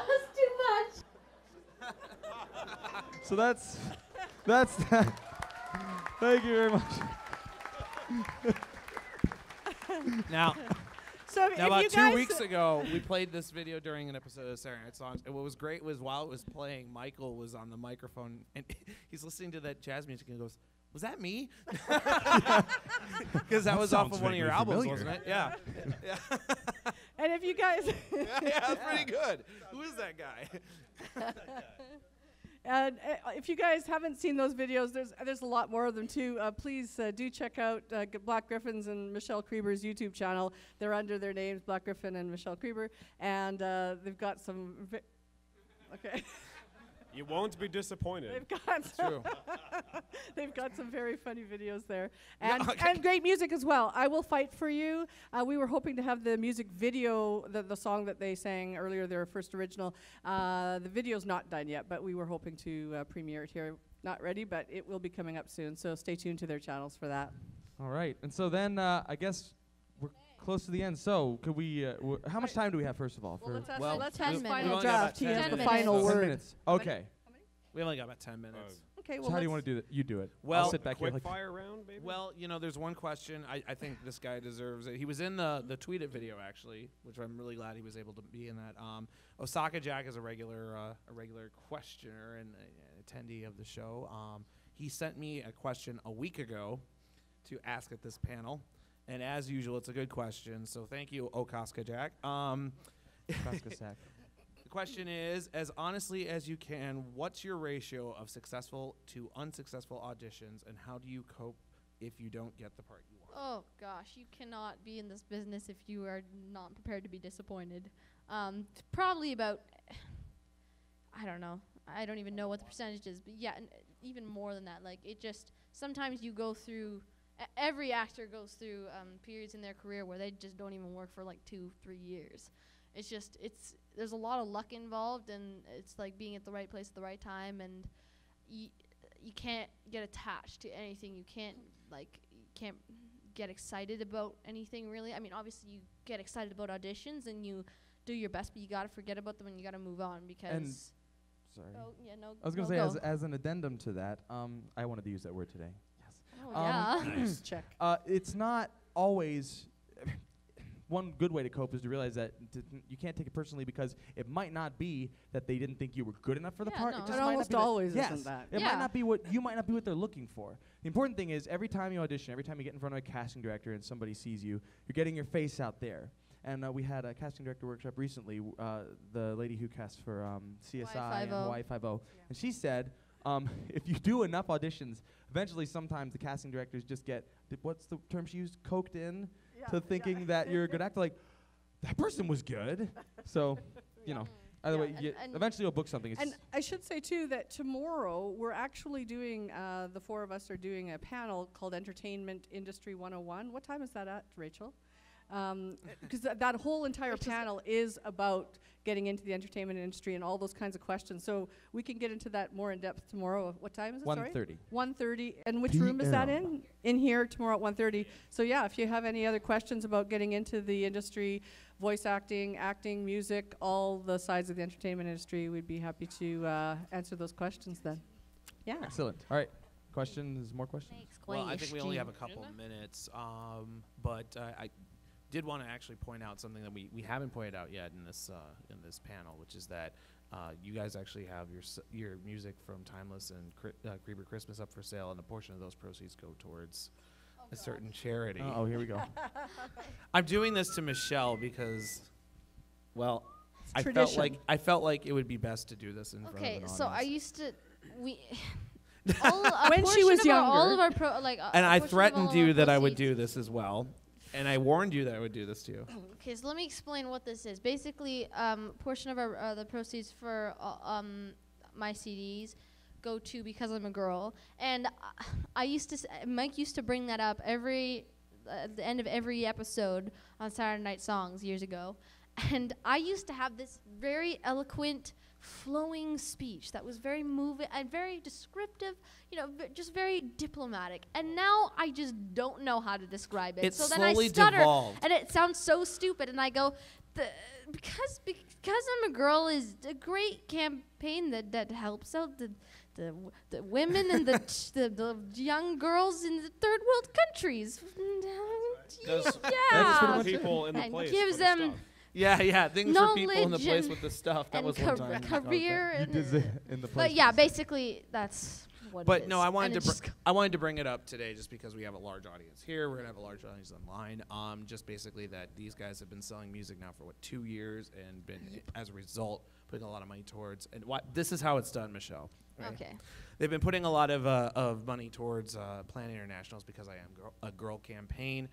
was too much. So that's that. Thank you very much. Now, So now about 2 weeks ago, we played this video during an episode of Saturday Night Songs. And what was great was while it was playing, Michael was on the microphone and he's listening to that jazz music and he goes, Was that me? Because that was off sounds of one of your vaguely albums, familiar. wasn't it? Yeah. Yeah. And if you guys, Yeah, that's pretty good. Who is that guy? and if you guys haven't seen those videos, there's a lot more of them too. Please do check out Black Griffin's and Michelle Crebers' YouTube channel. They're under their names, Black Griffin and Michelle Creber, and they've got some. Okay. You won't be disappointed. They've got some very funny videos there, and great music as well. I Will Fight for You. We were hoping to have the music video, the song that they sang earlier, their first original. The video's not done yet, but we were hoping to premiere it here. Not ready, but it will be coming up soon. So stay tuned to their channels for that. All right, and so then I guess we're close to the end. So could we? How much time do we have, first of all? Well, let's 10 have minutes. Final only got about Draft. He 10 has the minutes. final 10 word. minutes. Okay. We only got about 10 minutes. Okay, So well, how do you want to do that? You do it. Well, I'll sit back here. Quick Like, fire round, baby. Well, you know, there's one question. I think this guy deserves it. He was in the Tweet It video, actually, which I'm really glad he was able to be in that. Osaka Jack is a regular questioner and attendee of the show. He sent me a question a week ago to ask at this panel. And as usual, it's a good question. So thank you, Okasaka Jack. The question is, as honestly as you can, what's your ratio of successful to unsuccessful auditions, and how do you cope if you don't get the part you want? Oh gosh, you cannot be in this business if you are not prepared to be disappointed. Probably about, I don't know. I don't even know what the percentage is, but yeah, even more than that. Like, it just, sometimes you go through, every actor goes through periods in their career where they just don't even work for like 2-3 years. It's just, there's a lot of luck involved, and it's like being at the right place at the right time, and you can't get attached to anything. You can't get excited about anything, really. I mean, obviously you get excited about auditions and you do your best, but you gotta forget about them and you gotta move on because. Sorry. Oh yeah, no. I was gonna say, as an addendum to that, I wanted to use that word today. Yes. Oh yeah. Nice. Check. It's not always. One good way to cope is to realize that you can't take it personally, because it might not be that they didn't think you were good enough for the part. No. It It just might not almost be always yes, isn't that. It Yeah. might not be what you might not be what they're looking for. The important thing is, every time you audition, every time you get in front of a casting director and somebody sees you, you're getting your face out there. And we had a casting director workshop recently. The lady who cast for CSI and Hawaii Five-0, and she said, if you do enough auditions, eventually sometimes the casting directors just get, what's the term she used, coked in to thinking that you're a good actor. Like, that person was good. So, you know, either way, eventually you'll book something. And I should say, too, that tomorrow we're actually doing, the four of us are doing a panel called Entertainment Industry 101. What time is that at, Rachel? Because that whole entire panel is about getting into the entertainment industry and all those kinds of questions. So we can get into that more in depth tomorrow. What time is it? 1:30. 1:30. And which room is that in? In here tomorrow at 1:30. So yeah, if you have any other questions about getting into the industry, voice acting, music, all the sides of the entertainment industry, we'd be happy to answer those questions then. Yeah. Excellent. All right. Questions? More questions? Well, I think we only have a couple minutes, but I did want to actually point out something that we haven't pointed out yet in this panel, which is that you guys actually have your music from Timeless and Creeper Christmas up for sale, and a portion of those proceeds go towards a certain charity. Oh, here we go. I'm doing this to Michelle because, well, I tradition. felt like it would be best to do this in front of an audience. So I used to When she was younger. all of our and I threatened you that I would do this as well. And I warned you that I would do this to you. Okay, so let me explain what this is. Basically, portion of our the proceeds for my CDs go to Because I'm a Girl, and Mike used to bring that up at the end of every episode on Saturday Night Songs years ago, and I used to have this very eloquent, flowing speech that was very moving and very descriptive, just very diplomatic. And now I just don't know how to describe it. So then I stutter, devolved. and it sounds so stupid. And I go, because I'm a Girl is a great campaign that helps out the women and the young girls in the third world countries. Those people in the and place gives for the them. stuff. Yeah, things for people in the knowledge place with the stuff. That and was one time. career You and did it in the place. but yeah, basically that's what But it is. no, I And wanted it to just I wanted to bring it up today just because we have a large audience here. We're gonna have a large audience online. Just basically that these guys have been selling music now for 2 years and been as a result putting a lot of money towards. And this is how it's done, Michelle. Right? Okay. They've been putting a lot of money towards Planet Internationals Because I Am a Girl campaign,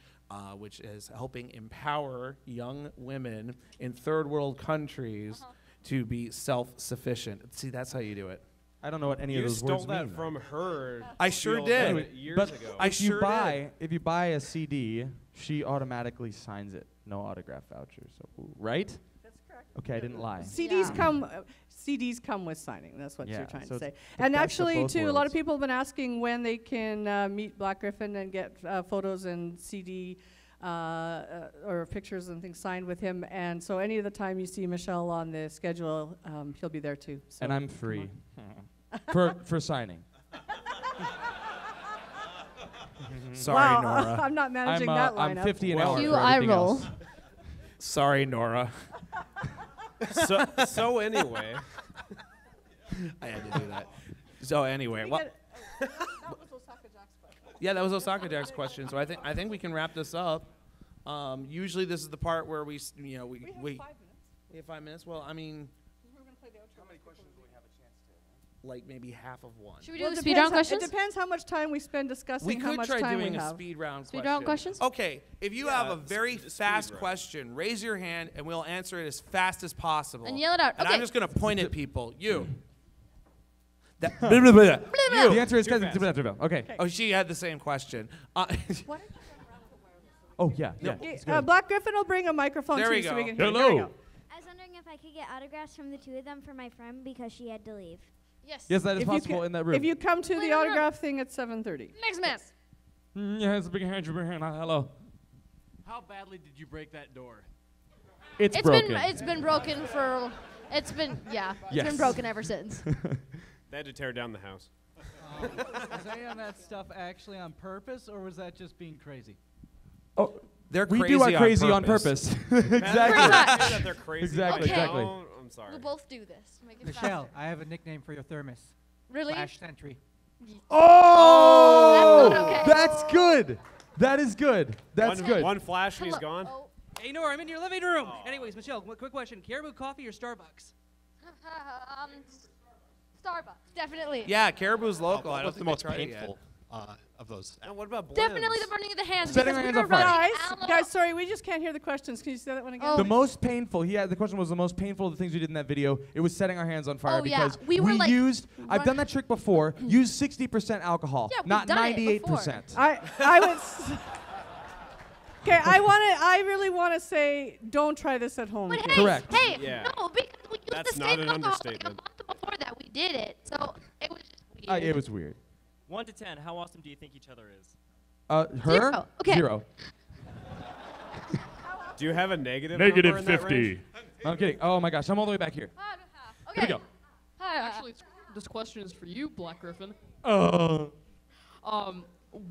which is helping empower young women in third world countries to be self-sufficient. See, that's how you do it. I don't know what any of You those stole words that mean. from her. I sure field did. of it years But ago. I if you sure buy if you buy a CD, she automatically signs it. No autograph voucher. So right? That's correct. Okay, I didn't lie. CDs Yeah. CDs come with signing. That's what Yeah, you're trying so to say. it's the And best of actually, both too, a lot of worlds. people have been asking when they can meet Black Griffin and get photos and CD or pictures and things signed with him. And so any of the time you see Michelle on the schedule, he'll be there too. So And I'm come free on. for signing. Sorry, Wow, Nora. I'm not managing I'm that lineup. I'm 50 an Well, hour Cue for eye everything roll. else. Sorry, Nora. So anyway, I had to do that. So anyway, We well, get- that was Osaka Jack's question. yeah, that was Osaka Jack's question. So I think we can wrap this up. Usually this is the part where we have 5 minutes. We have 5 minutes. Well, I mean, We're gonna play the outro. How many questions do we have a chance to? like maybe half of one. Should we do Well, the it speed depends round questions? It depends how much time we spend discussing We how could much try time doing we a have. speed round Speed question. round questions? Okay, if you Yeah, have a very speed fast round. question, raise your hand and we'll answer it as fast as possible. And yell it out. And Okay. I'm just gonna point at people. You. That, blah, blah, blah, blah. You. The answer is Too fast. okay. Oh, she had the same question. Oh yeah, yeah. Okay, it's good. Black Griffin will bring a microphone There to we you so we go. can hear. Hello. There we go. I was wondering if I could get autographs from the two of them for my friend because she had to leave. Yes. Yes, that is If you possible ca- in that room. If you come to Wait, the no, no, no. autograph thing at 7:30. Next miss. Yeah, it's a big hand. Hello. How badly did you break that door? It's It's broken. been broken for. It's been Yes. been broken ever since. they had to tear down the house. Was any of that stuff actually on purpose, or was that just being crazy? Oh, They're we crazy do our on crazy on purpose. purpose. Pretty exactly. much. That they're crazy. Exactly, Okay. exactly. Oh, I'm sorry. We'll both do this. Make it Michelle, faster. I have a nickname for your thermos. Really? Flash Sentry. Oh, That's not okay. that's good. That is good. That's one, good. One flash and he's Hello. gone. Oh. Hey, Nora, I'm in your living room. Anyways, Michelle, quick question. Caribou coffee or Starbucks? Starbucks. Definitely. Yeah, Caribou's local. I don't What's the think most they tried it yet. painful of those? And what about blends? Definitely the burning of the hands. Setting because our we hands were on fire. running Guys, out. guys, sorry, we just can't hear the questions. Can you say that one again? Oh. The most painful. The question was the most painful of the things we did in that video. It was setting our hands on fire Oh, yeah. because We were, like, used. I've run- done that trick before. Use 60% alcohol, Yeah, we've not done it 98%. I was. Okay, I really want to say, don't try this at home. But kids. hey, Correct. hey, Yeah. no, because we used That's the not same an alcohol like a understatement. month before that we did it, so it was just weird. It was weird. 1 to 10, how awesome do you think each other is? Her? 0. Okay. 0. Do you have a negative number in that range? I'm kidding. Oh my gosh, I'm all the way back here. Okay. Here we go. Actually, this question is for you, Black Griffin.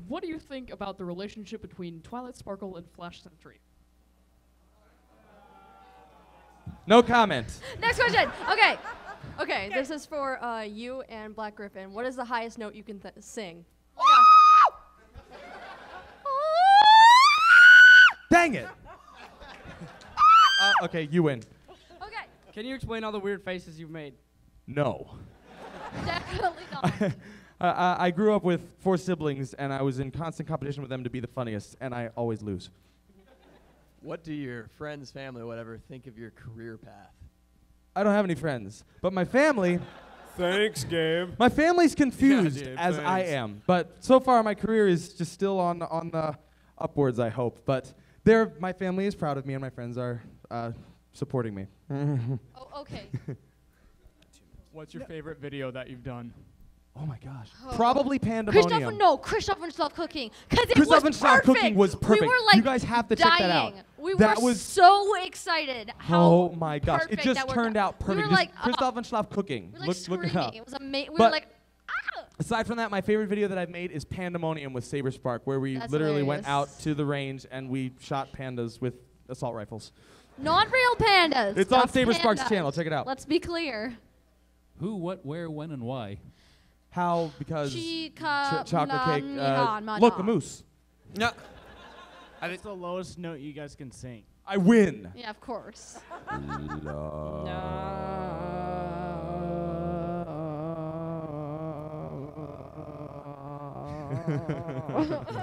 What do you think about the relationship between Twilight Sparkle and Flash Sentry? No comment. Next question. Okay, this is for you and Black Griffin. What is the highest note you can sing? Dang it. Okay, you win. Okay. Can you explain all the weird faces you've made? No. Definitely not. I grew up with 4 siblings, and I was in constant competition with them to be the funniest, and I always lose. What do your friends, family, whatever, think of your career path? I don't have any friends, but my family. Thanks, Gabe. My family's confused Gabe, as I thanks. am, but so far my career is just still on the upwards. I hope, but my family is proud of me, and my friends are supporting me. Oh, okay. What's your favorite video that you've done? Oh my gosh. Oh. Probably Pandemonium. Kristoff and Stuff Cooking. Because it Kristoff was and Stuff perfect. Cooking was perfect. We were like You guys have to check that out. dying. We That were was- so excited. How Oh my gosh. It perfect just that worked turned out We perfect. were like, Kristoff and Stuff Cooking. we were like Look it screaming. up. It was amazing. We But were like, aside from that, my favorite video that I've made is Pandemonium with Saber Spark, where we That's literally went hilarious. out to the range and we shot pandas with assault rifles. not real pandas. It's on stuffed Saber Spark's pandas. channel. Check it out. Let's be clear. Who, what, where, when, and why? How? Because chocolate cake. Look, a moose. No. It's the lowest note you guys can sing. I win. Yeah, of course.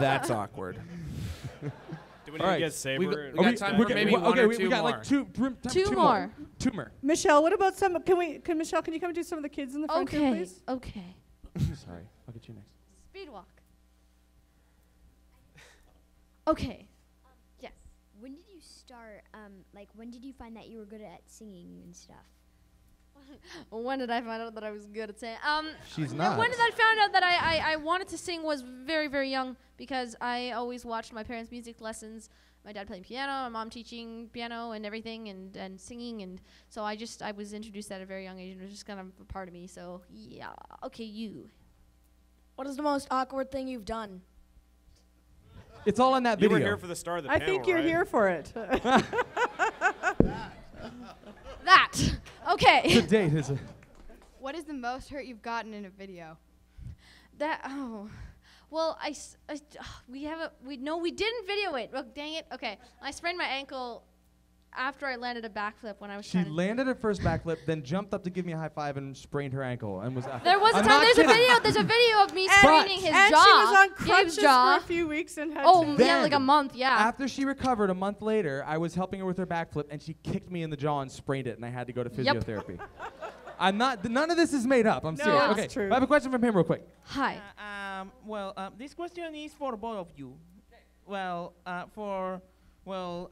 That's awkward. Do we need to get Saber? We got time for maybe one or two we got more. like two more. Two more. Michelle, what about some? Michelle, can you come and do some of the kids in the front here, please? Okay. Sorry, I'll get you next. Speed walk. Okay. Yes. When did you start? When did you find that you were good at singing and stuff? When did I find out that I was good at singing? She's not. When did I find out that I wanted to sing was very, very young, because I always watched my parents' music lessons. My dad playing piano, my mom teaching piano and everything, and singing, and so I was introduced at a very young age, and it was just kind of a part of me. So yeah, okay, you. What is the most awkward thing you've done? It's all in that You video. were here for the start of the I panel, think you're right? here for it. That. Okay. The date is a. What is the most hurt you've gotten in a video? Well, we didn't video it. Well, dang it. Okay, I sprained my ankle after I landed a backflip when I was. She landed her first backflip, then jumped up to give me a high five and sprained her ankle and was. There was a time. There's a video of me spraining his and jaw. she was on crutches jaw. for a few weeks and had yeah, like a month. Yeah. After she recovered a month later, I was helping her with her backflip, and she kicked me in the jaw and sprained it, and I had to go to physiotherapy. I'm not. None of this is made up. I'm serious. that's Okay. true. I have a question from him, real quick. Hi. This question is for both of you.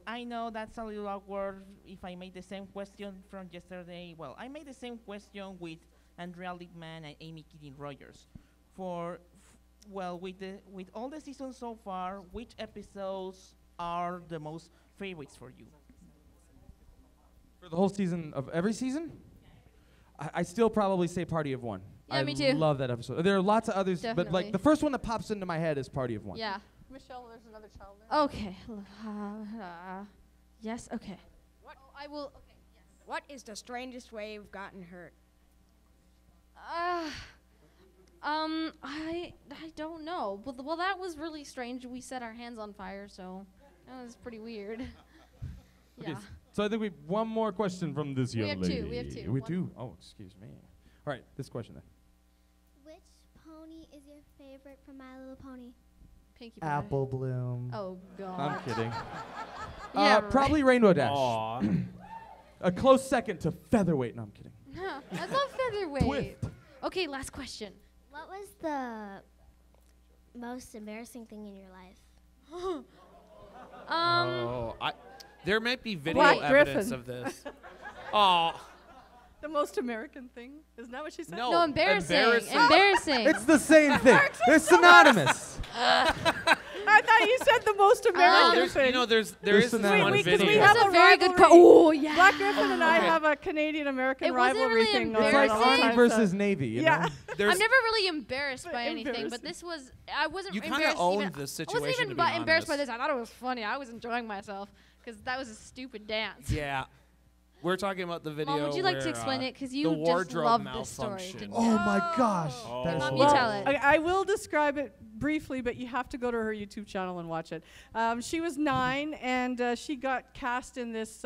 I know that's a little awkward if I made the same question from yesterday. Well, I made the same question with Andrea Lickman and Amy Keating Rogers. With all the seasons so far, which episodes are the most favorites for you? For the whole season of every season? I still probably say Party of One. Yeah, I me too. love that episode. There are lots of others, but Definitely. like the first one that pops into my head is Party of One. Yeah. Michelle, there's another child there. Okay. Yes. Okay. I will. Okay. Yes. What is the strangest way you've gotten hurt? I don't know. Well, that was really strange. We set our hands on fire, so that was pretty weird. Okay, Yeah. so I think we have one more question from this young have lady. two. We have two. We One do? Oh, excuse me. All right, this question then. Which pony is your favorite from My Little Pony? Pinkie Pie. Apple Bloom. Oh God. I'm kidding. Yeah, Probably Rainbow Dash. Aw. A close second to Featherweight. No, I'm kidding. No, I love featherweight. Okay, last question. What was the most embarrassing thing in your life? There might be video Black evidence Griffin. of this. Oh. The most American thing? Isn't that what she said? No, embarrassing. embarrassing. Embarrassing. It's the same thing. They're synonymous. I thought you said the most American thing. there There's is some this evidence. one Because video. we have That's a a very good rivalry. Oh, yeah. Black Griffin and I Okay. have a Canadian-American It wasn't rivalry really thing. It's like embarrassing. all the Army time, versus so- Navy, you Yeah. know? I'm never really embarrassed by anything, embarrassing. but this was. I wasn't You kinda embarrassed. owned even, the I wasn't situation, even to be embarrassed by honest. this. I thought it was funny. I was enjoying myself because that was a stupid dance. Yeah. We're talking about the video. Mom, would you like to where, explain it? Because the you just wardrobe love this story. malfunction. Oh my gosh. That is Mom, hilarious. you tell it. I will describe it briefly, but you have to go to her YouTube channel and watch it. She was 9, and she got cast in this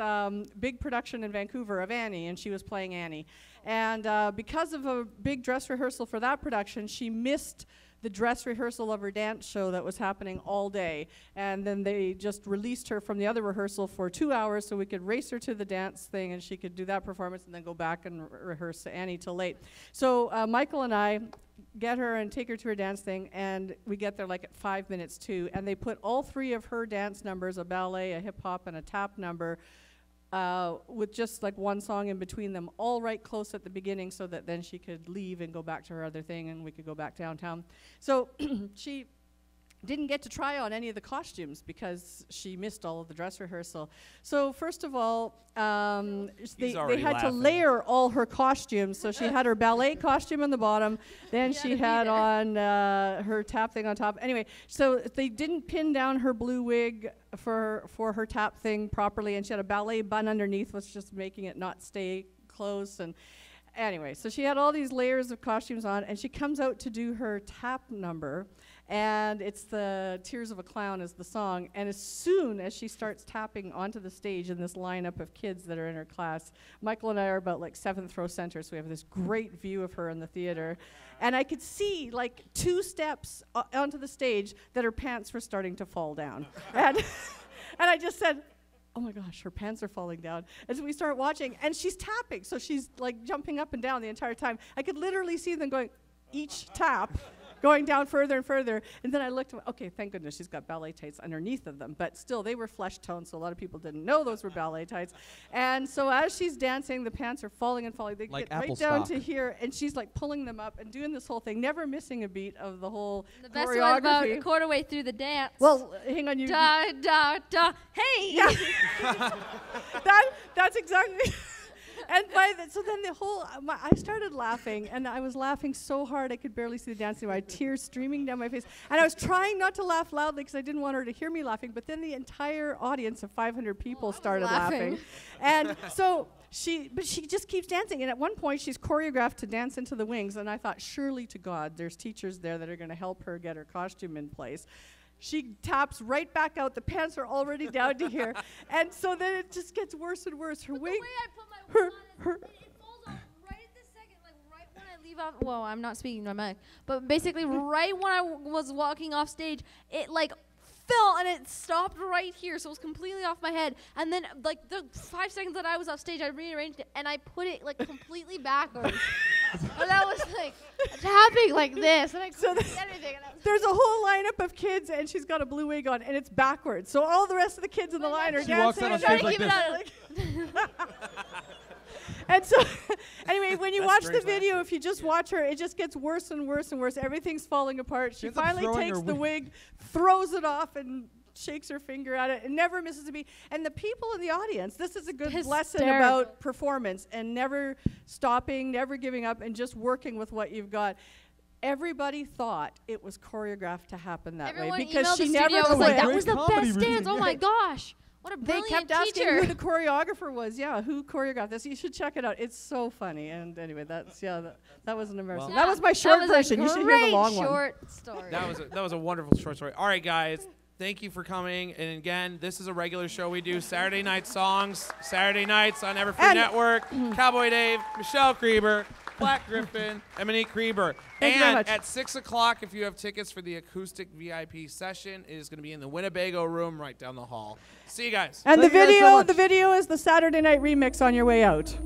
big production in Vancouver of Annie, and she was playing Annie. And because of a big dress rehearsal for that production, she missed the dress rehearsal of her dance show that was happening all day. And then they just released her from the other rehearsal for 2 hours so we could race her to the dance thing and she could do that performance and then go back and rehearse Annie till late. So Michael and I get her and take her to her dance thing, and we get there like at 5 minutes to, and they put all 3 of her dance numbers, a ballet, a hip hop, and a tap number, with just like one song in between them, all right close at the beginning so that then she could leave and go back to her other thing and we could go back downtown. So she didn't get to try on any of the costumes because she missed all of the dress rehearsal. So first of all, they had to layer all her costumes. So she had her ballet costume on the bottom, then she had on her tap thing on top. Anyway, so they didn't pin down her blue wig for her tap thing properly, and she had a ballet bun underneath, was just making it not stay close. anyway, so she had all these layers of costumes on, and she comes out to do her tap number, and it's the Tears of a Clown is the song. And as soon as she starts tapping onto the stage in this lineup of kids that are in her class, Michael and I are about like 7th row center, so we have this great view of her in the theater. And I could see like 2 steps onto the stage that her pants were starting to fall down. And I just said, oh my gosh, her pants are falling down. And so we start watching, and she's tapping, so she's like jumping up and down the entire time. I could literally see them going, each tap, going down further and further. And then I looked, okay, thank goodness she's got ballet tights underneath of them, but still, they were flesh toned, so a lot of people didn't know those were ballet tights. And so as she's dancing, the pants are falling and falling. They Like get right down to here, and she's like pulling them up and doing this whole thing, never missing a beat of the whole The best choreography. one about a quarter way through the dance. Well, hang on, you. Da da da. Hey. Yeah. That's exactly. And so then the whole, I started laughing, and I was laughing so hard I could barely see the dance anymore. I had tears streaming down my face, and I was trying not to laugh loudly because I didn't want her to hear me laughing. But then the entire audience of 500 people started laughing, and so she just keeps dancing. And at one point, she's choreographed to dance into the wings, and I thought, surely to God, there's teachers there that are going to help her get her costume in place. She taps right back out. The pants are already down to here. And so then it just gets worse and worse. Her wig. The way I put my wig on, it falls off right at this second, like right when I leave off. Well, I'm not speaking to my mic, but basically right when I was walking off stage, it like fell and it stopped right here, so it was completely off my head. And then like the 5 seconds that I was off stage, I rearranged it and I put it like completely backwards. And I was like tapping like this, and I couldn't see anything. There's a whole lineup of kids, and she's got a blue wig on, and it's backwards. So all the rest of the kids in the line are She dancing. walks out on stage like this. And so, anyway, when you That's watch the strange video, if you just watch her, it just gets worse and worse and worse. Everything's falling apart. She ends up finally throwing takes her the wig, throws it off, and shakes her finger at it, and never misses a beat. And the people in the audience, this is a good lesson about performance and never stopping, never giving up, and just working with what you've got. Everybody thought it was choreographed to happen that Everyone way because emailed she the never studio, quit. was like, that was the best dance. Oh my gosh. What a They brilliant kept asking teacher. who the choreographer was. Yeah, who choreographed this? You should check it out. It's so funny. And anyway, that was an embarrassment. Well, that was my short was a version. You should hear the long one. short story. That was a wonderful short story. All right, guys. Thank you for coming. And again, this is a regular show we do. Saturday night songs. Saturday nights on Everfree Network. Cowboy Dave, Michelle Kreber, Black Griffin, and Monique Kreber. Thank you very much. At 6 o'clock, if you have tickets for the acoustic VIP session, it is going to be in the Winnebago room right down the hall. See you guys. And Thank the you guys so video, much. the video is the Saturday night remix on your way out.